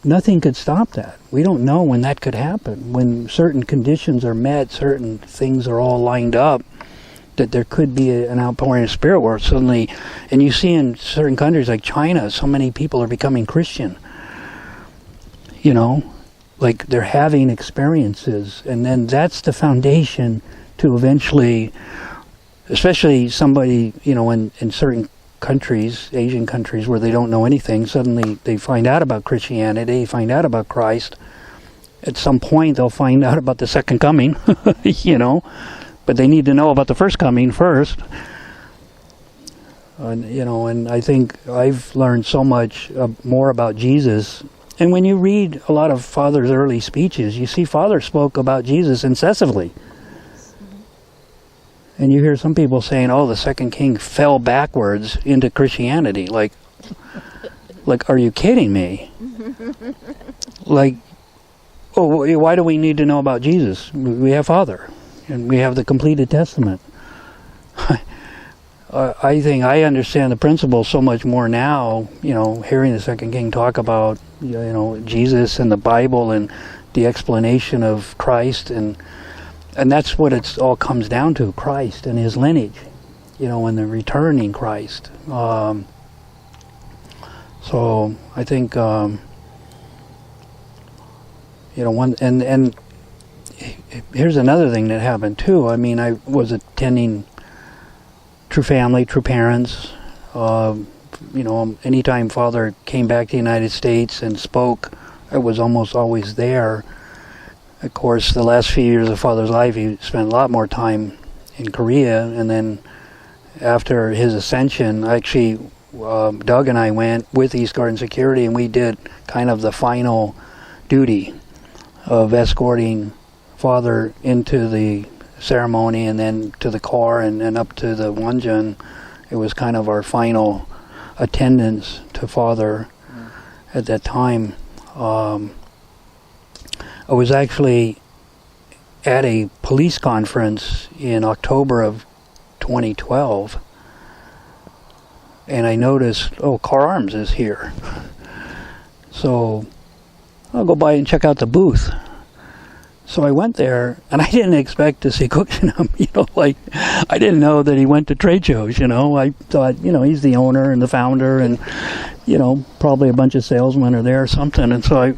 Nothing could stop that. We don't know when that could happen. When certain conditions are met, certain things are all lined up, that there could be an outpouring of Spirit where suddenly, and you see in certain countries like China, so many people are becoming Christian. You know, like they're having experiences, and then that's the foundation to eventually, especially somebody, you know, in certain countries, Asian countries, where they don't know anything, suddenly they find out about Christianity, find out about Christ. At some point they'll find out about the second coming, you know, but they need to know about the first coming first. You know, and I think I've learned so much more about Jesus. And when you read a lot of Father's early speeches, you see Father spoke about Jesus incessantly. And you hear some people saying, oh, the Second King fell backwards into Christianity. Like, are you kidding me? Like, oh, why do we need to know about Jesus? We have Father, and we have the completed Testament. I think I understand the principle so much more now, you know, hearing the Second King talk about, you know, Jesus and the Bible and the explanation of Christ, and that's what it all comes down to, Christ and his lineage, you know, and the returning Christ. So I think, you know, and here's another thing that happened too. I mean, I was attending True Family, True Parents. You know, anytime Father came back to the United States and spoke, I was almost always there. Of course, the last few years of Father's life, he spent a lot more time in Korea, and then after his ascension, actually, Doug and I went with East Garden Security, and we did kind of the final duty of escorting Father into the ceremony and then to the car and then up to the Wonjun. It was kind of our final attendance to Father at that time. I was actually at a police conference in October of 2012, and I noticed, oh, Car Arms is here. So I'll go by and check out the booth. So I went there, and I didn't expect to see Cookshanam, you know, like, I didn't know that he went to trade shows, you know. I thought, you know, he's the owner and the founder, and, you know, probably a bunch of salesmen are there or something. And so I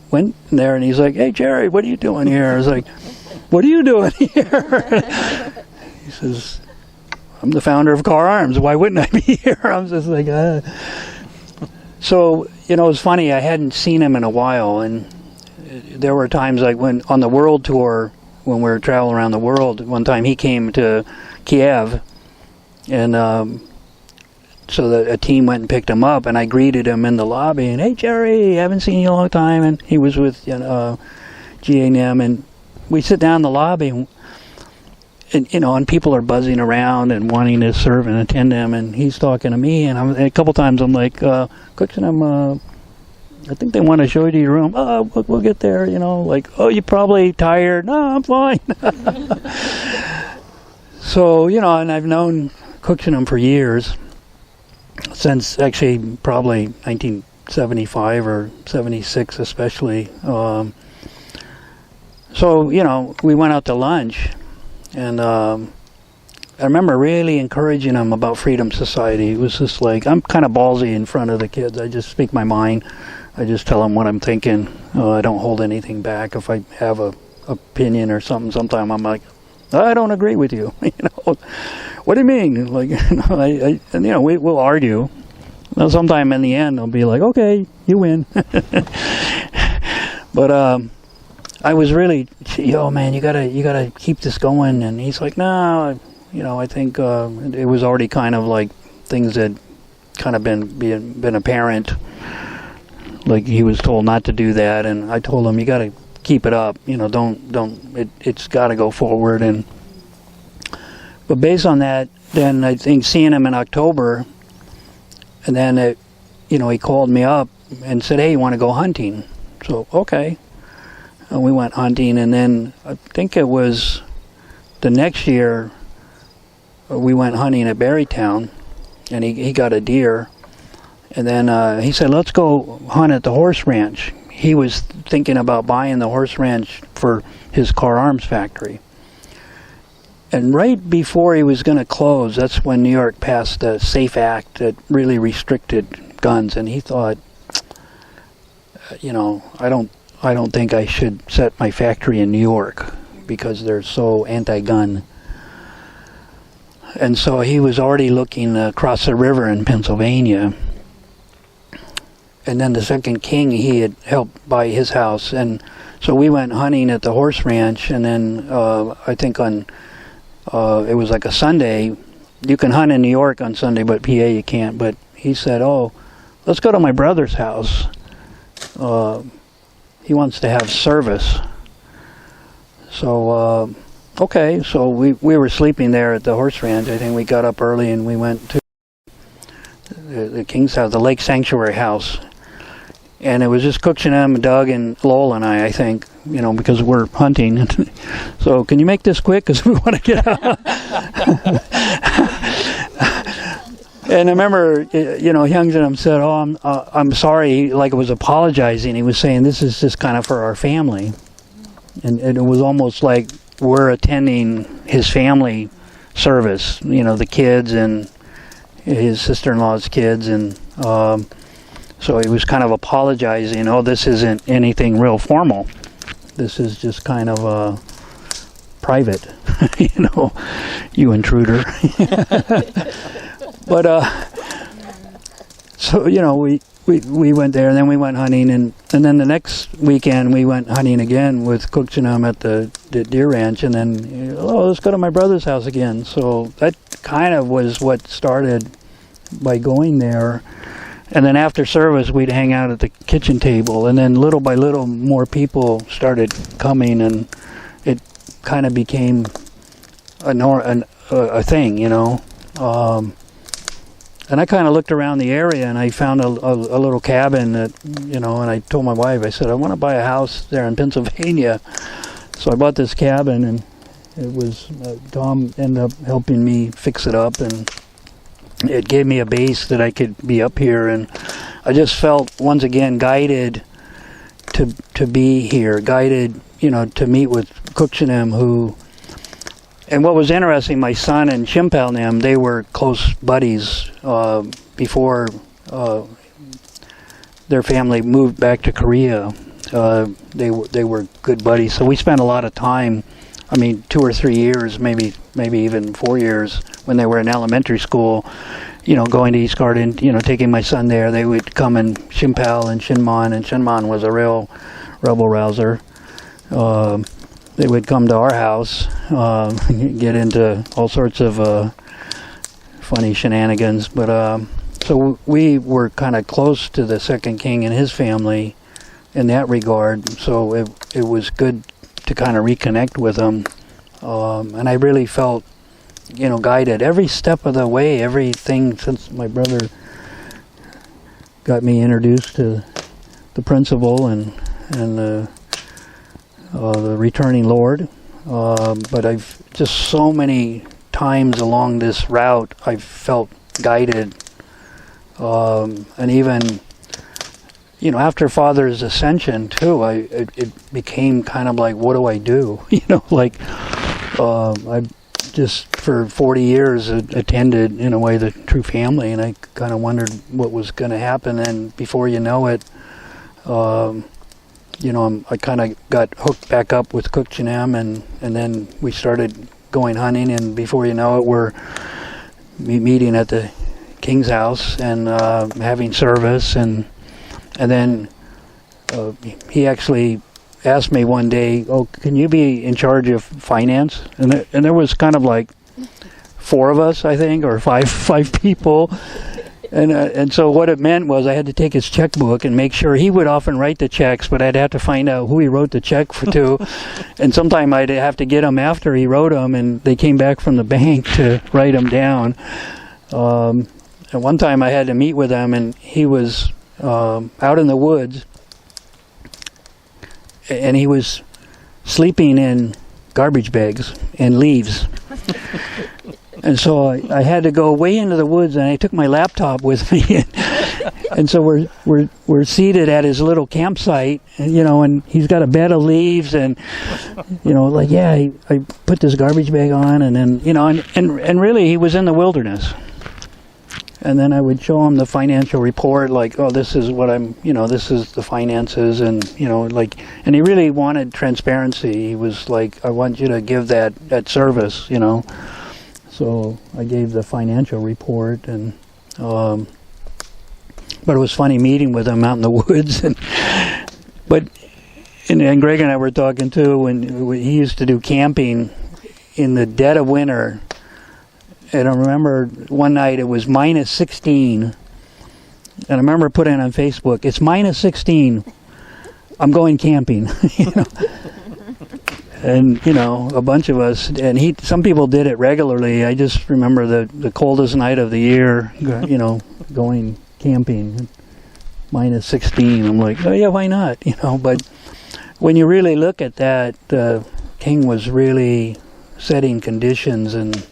went in there, and he's like, hey, Jerry, what are you doing here? I was like, what are you doing here? He says, I'm the founder of Car Arms. Why wouldn't I be here? I was just like, So, you know, it was funny. I hadn't seen him in a while, and there were times like when on the world tour, when we were traveling around the world, one time he came to Kiev, and so a team went and picked him up, and I greeted him in the lobby, and, hey, Jerry, haven't seen you in a long time, and he was with GA&M, and we sit down in the lobby, and and people are buzzing around and wanting to serve and attend him, and he's talking to me, and a couple times I'm like, Cookson, I think they want to show you to your room. Oh, we'll get there, like, oh, you're probably tired. No, I'm fine. So, and I've known Cookson for years, since actually probably 1975 or 76 especially. So, we went out to lunch, and I remember really encouraging him about Freedom Society. It was just like, I'm kind of ballsy in front of the kids. I just speak my mind. I just tell them what I'm thinking. I don't hold anything back. If I have a opinion or something, sometimes I'm like, I don't agree with you. What do you mean? Like, we'll argue. Well, sometime in the end, they'll be like, okay, you win. But I was really, man, you gotta keep this going. And he's like, no, I think it was already kind of like things that kind of been apparent. Like he was told not to do that, and I told him, you got to keep it up. It's got to go forward. But based on that, then I think seeing him in October, and then he called me up and said, hey, you want to go hunting? So okay, and we went hunting, and then I think it was the next year we went hunting at Berrytown, and he got a deer. And then he said, let's go hunt at the horse ranch. He was thinking about buying the horse ranch for his car arms factory. And right before he was going to close, that's when New York passed the SAFE Act that really restricted guns. And he thought, I don't think I should set my factory in New York because they're so anti-gun. And so he was already looking across the river in Pennsylvania. And then the Second King, he had helped buy his house. And so we went hunting at the horse ranch. And then I think it was like a Sunday. You can hunt in New York on Sunday, but PA you can't. But he said, oh, let's go to my brother's house. He wants to have service. So, okay. So we were sleeping there at the horse ranch. I think we got up early and we went to the King's house, the Lake Sanctuary house. And it was just Cookson, Doug, and Lowell and I think, because we're hunting. So can you make this quick? Because we want to get out. And I remember, Hyungjin said, oh, I'm sorry, like it was apologizing. He was saying, this is just kind of for our family. And it was almost like we're attending his family service, the kids and his sister-in-law's kids. And so he was kind of apologizing, oh, this isn't anything real formal. This is just kind of private, you intruder. But so we went there, and then we went hunting, and then the next weekend we went hunting again with Cookson at the deer ranch, and then let's go to my brother's house again. So that kind of was what started by going there. And then after service, we'd hang out at the kitchen table, and then little by little, more people started coming, and it kind of became a thing, and I kind of looked around the area, and I found a little cabin that, and I told my wife, I said, I want to buy a house there in Pennsylvania. So I bought this cabin, and it was Tom ended up helping me fix it up, and it gave me a base that I could be up here, and I just felt once again guided to be here, guided, to meet with Cookson who, and what was interesting, my son and Shimpal they were close buddies before their family moved back to Korea. They were good buddies, so we spent a lot of time. 2 or 3 years, maybe even 4 years, when they were in elementary school, going to East Garden, taking my son there. They would come in Shimpal and Shinmon was a real rebel rouser. They would come to our house, get into all sorts of funny shenanigans. But so we were kind of close to the second king and his family in that regard. So it was good to kind of reconnect with them. And I really felt, guided every step of the way, everything since my brother got me introduced to the principal and the returning Lord. But I've just so many times along this route I've felt guided. And even, after Father's ascension too, it became kind of like, what do I do? I just for 40 years attended in a way the True Family, and I kind of wondered what was going to happen. And before you know it, I kind of got hooked back up with Cook Chinem, and then we started going hunting, and before you know it, we're meeting at the King's house and having service, and then he actually asked me one day, "Oh, can you be in charge of finance?" And there was kind of like 4 of us, I think, or five people. And so what it meant was I had to take his checkbook and make sure he would often write the checks, but I'd have to find out who he wrote the check to. And sometime I'd have to get them after he wrote them, and they came back from the bank to write them down. And one time I had to meet with him, and he was out in the woods, and he was sleeping in garbage bags and leaves. And so I had to go way into the woods, and I took my laptop with me. And so we're seated at his little campsite, and he's got a bed of leaves, and I put this garbage bag on, and then and really he was in the wilderness. And then I would show him the financial report, like, oh, this is what this is the finances, and and he really wanted transparency. He was like, I want you to give that service, So I gave the financial report, and but it was funny meeting with him out in the woods. And Greg and I were talking too when he used to do camping in the dead of winter. And I remember one night it was minus 16, and I remember putting on Facebook, "It's minus 16. I'm going camping." And a bunch of us, and some people did it regularly. I just remember the coldest night of the year, going camping, minus 16. I'm like, oh yeah, why not? But when you really look at that, the king was really setting conditions and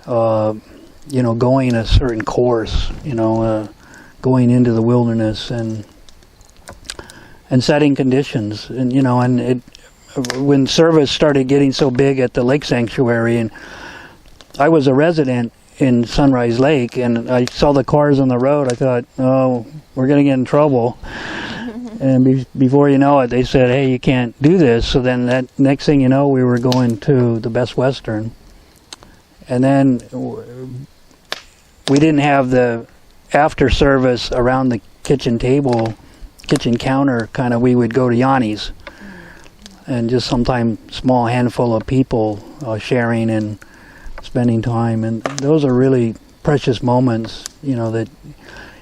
going a certain course, going into the wilderness and setting conditions, and when service started getting so big at the lake sanctuary, and I was a resident in Sunrise Lake, and I saw the cars on the road, I thought, oh, we're going to get in trouble. And before you know it, they said, hey, you can't do this. So then that next thing you know, we were going to the Best Western. And then we didn't have the after service around the kitchen counter, we would go to Yanni's. And just sometimes small handful of people sharing and spending time. And those are really precious moments, and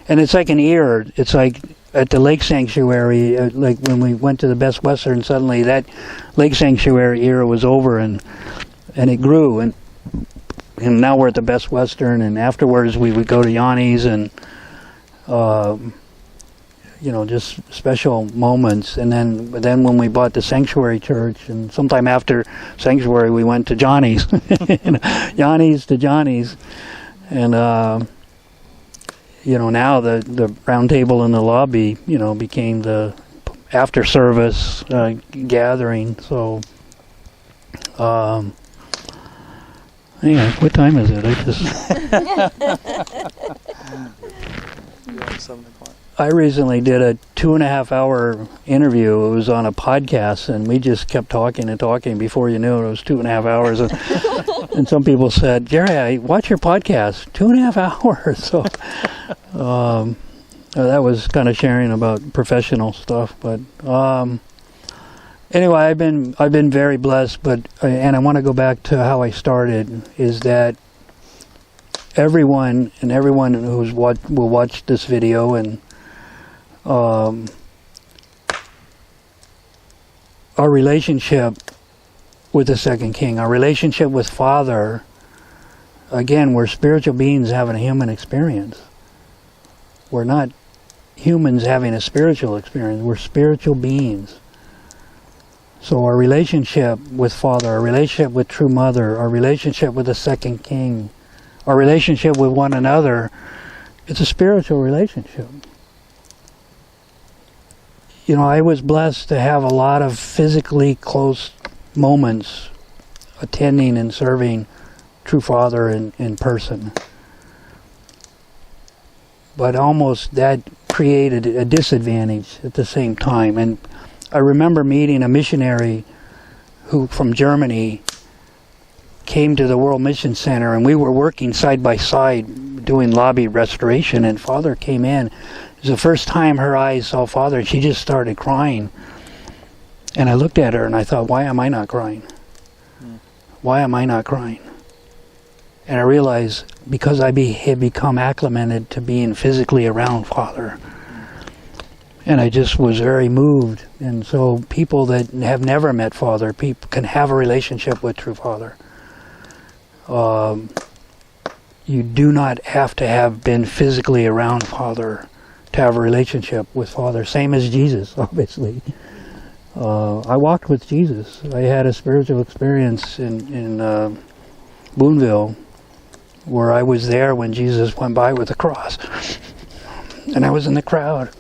it's like an ear. It's like at the lake sanctuary, like when we went to the Best Western, suddenly that lake sanctuary era was over, and it grew. And now we're at the Best Western, and afterwards we would go to Yanni's, and just special moments. And then when we bought the Sanctuary Church, and sometime after Sanctuary we went to Johnny's, Yanni's to Johnny's, and now the round table in the lobby, became the after service gathering. So anyway, what time is it? I just 7 o'clock. I recently did a 2.5-hour interview. It was on a podcast, and we just kept talking and talking. Before you knew it, it was 2.5 hours. And some people said, Jerry, I watch your podcast, 2.5 hours. So that was kind of sharing about professional stuff. But anyway, I've been very blessed. But and I want to go back to how I started. Is that everyone who's will watch this video and our relationship with the second king, our relationship with Father, again, we're spiritual beings having a human experience. We're not humans having a spiritual experience. We're spiritual beings. So our relationship with Father, our relationship with True Mother, our relationship with the second king, our relationship with one another, it's a spiritual relationship. You know, I was blessed to have a lot of physically close moments attending and serving True Father in person. But almost that created a disadvantage at the same time. And I remember meeting a missionary who from Germany came to the World Mission Center, and we were working side by side doing lobby restoration, and Father came in. It was the first time her eyes saw Father, and she just started crying. And I looked at her and I thought, why am I not crying? Why am I not crying? And I realized because I had become acclimated to being physically around Father. And I just was very moved. And so people that have never met Father, people can have a relationship with True Father. You do not have to have been physically around Father to have a relationship with Father. Same as Jesus, obviously. I walked with Jesus. I had a spiritual experience in Boonville where I was there when Jesus went by with the cross. And I was in the crowd.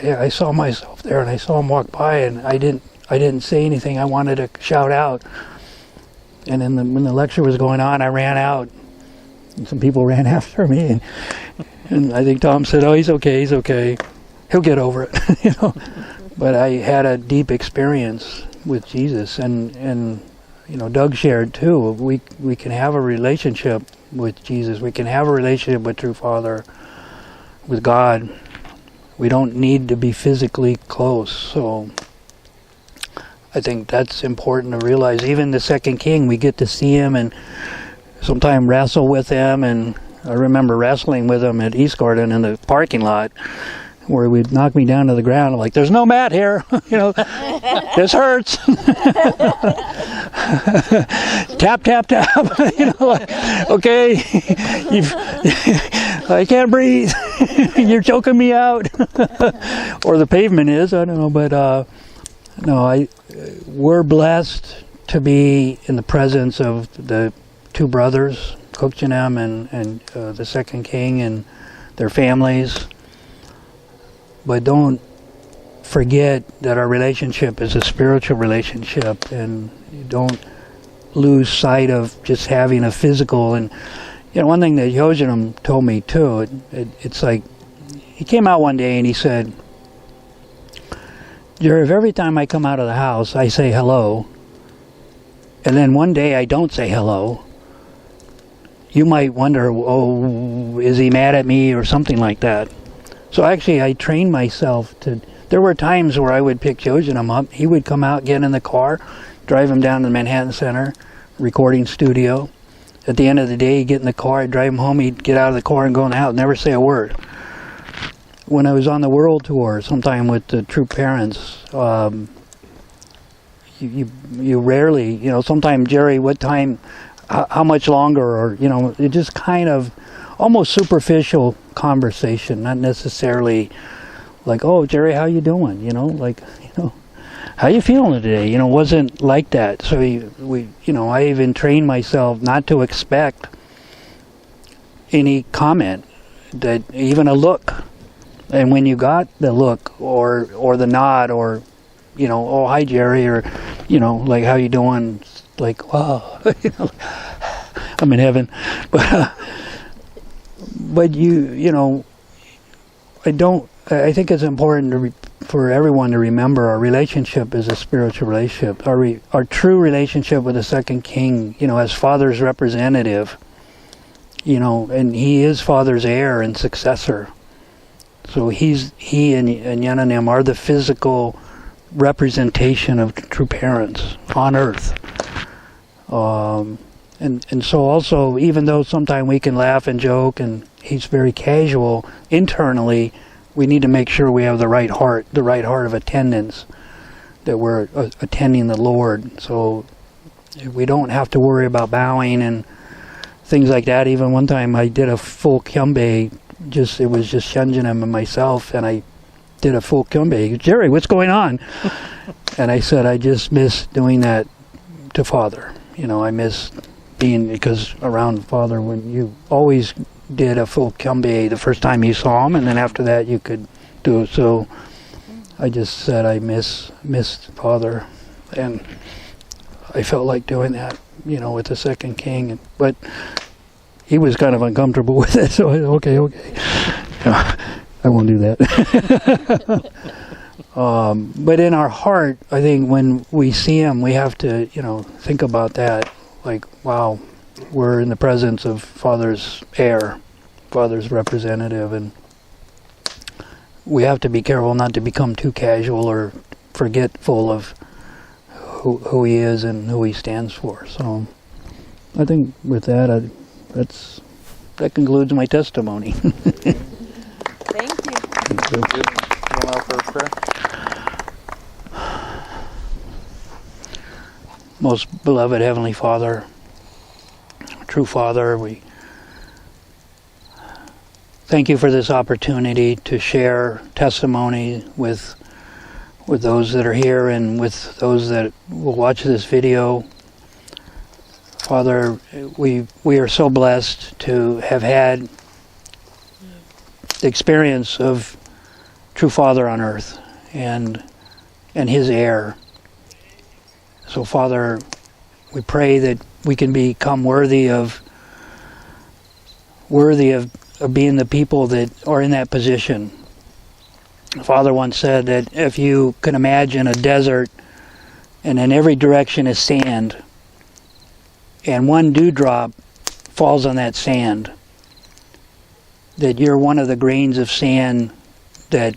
I saw myself there, and I saw him walk by, and I didn't say anything. I wanted to shout out. And then when the lecture was going on, I ran out, and some people ran after me. And I think Tom said, "Oh, he's okay. He'll get over it." You know. But I had a deep experience with Jesus, and you know, Doug shared too. We can have a relationship with Jesus. We can have a relationship with True Father, with God. We don't need to be physically close. So I think that's important to realize. Even the second king, we get to see him and sometimes wrestle with him. And I remember wrestling with him at East Garden in the parking lot, where he'd knock me down to the ground. I'm like, "There's no mat here, you know. This hurts." Tap, tap, tap. You know, like, okay, I can't breathe. You're choking me out. Or the pavement is, I don't know. But no, we're blessed to be in the presence of the two brothers, Kukchanem and the second king, and their families. But don't forget that our relationship is a spiritual relationship, and you don't lose sight of just having a physical. And you know, one thing that Yojanam told me too, it's like, he came out one day and he said, "Jerry, if every time I come out of the house I say hello, and then one day I don't say hello, you might wonder, oh, is he mad at me or something like that." So actually I trained myself to, there were times where I would pick Yojanam up, he would come out, get in the car, drive him down to the Manhattan Center recording studio. At the end of the day, he'd get in the car, I'd drive him home, he'd get out of the car and go in the house, never say a word. When I was on the world tour, sometime with the True Parents, you rarely, you know, sometime, "Jerry, what time, how much longer?" Or, you know, it just kind of almost superficial conversation, not necessarily like, "Oh, Jerry, how you doing?" You know, like, you know, "How you feeling today?" You know, wasn't like that. So you know, I even trained myself not to expect any comment, that even a look. And when you got the look or the nod, or, you know, "Oh, hi, Jerry," or, you know, like, "How you doing?" It's like, wow, you know, I'm in heaven. But you know, I think it's important for everyone to remember our relationship is a spiritual relationship. Our true relationship with the second king, as Father's representative, and he is Father's heir and successor. So he and Yenanim are the physical representation of true parents on earth. And so also, even though sometimes we can laugh and joke and he's very casual, internally we need to make sure we have the right heart of attendance, that we're attending the Lord. So we don't have to worry about bowing and things like that. Even one time I did a full kyombe, it was just Shenjanem and myself, and I did a full kyombe. Jerry, what's going on? And I said, I just miss doing that to Father. I miss being, because around Father, when you always did a full kyombe the first time you saw him, and then after that you could do it. So I just said I missed Father, and I felt like doing that, with the second king. But he was kind of uncomfortable with it, so okay. I won't do that. But in our heart, I think when we see him, we have to, think about that. Like, wow, we're in the presence of Father's heir, Father's representative, and we have to be careful not to become too casual or forgetful of who he is and who he stands for. So I think with that, that concludes my testimony. Thank you. Thank you. You want to offer a prayer? Most beloved Heavenly Father, true Father, we thank you for this opportunity to share testimony with those that are here and with those that will watch this video. Father, we are so blessed to have had the experience of true Father on earth and his heir. So Father, we pray that we can become worthy of being the people that are in that position. Father once said that if you can imagine a desert and in every direction is sand, and one dewdrop falls on that sand, that you're one of the grains of sand that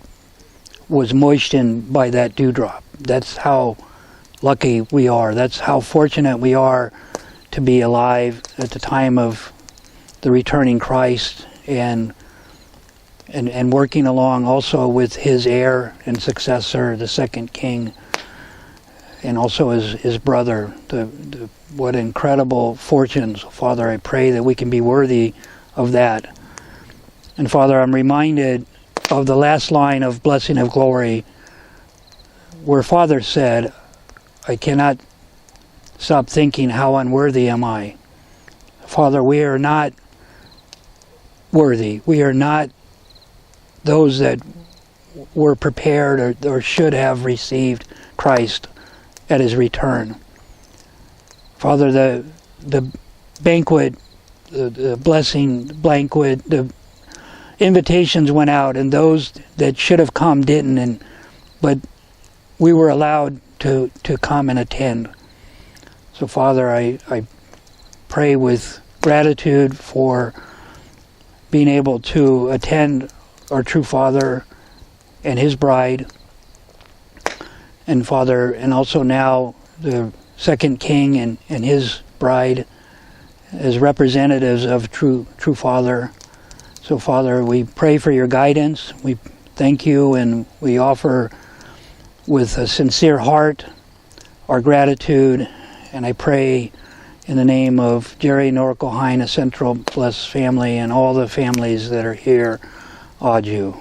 was moistened by that dewdrop. That's how lucky we are. That's how fortunate we are to be alive at the time of the returning Christ and working along also with his heir and successor, the second king, and also his brother. What incredible fortunes. Father, I pray that we can be worthy of that. And Father, I'm reminded of the last line of Blessing of Glory, where Father said, I cannot stop thinking, how unworthy am I? Father, we are not worthy. We are not those that were prepared or should have received Christ at his return. Father, the banquet, the blessing banquet, the invitations went out, and those that should have come didn't, but we were allowed to come and attend. So Father, I pray with gratitude for being able to attend our true Father and his bride, and Father, and also now the second king and his bride as representatives of true Father. So Father, we pray for your guidance. We thank you, and we offer with a sincere heart our gratitude. And I pray in the name of Jerry Norco Hine, a Central Blessed family, and all the families that are here, Aju.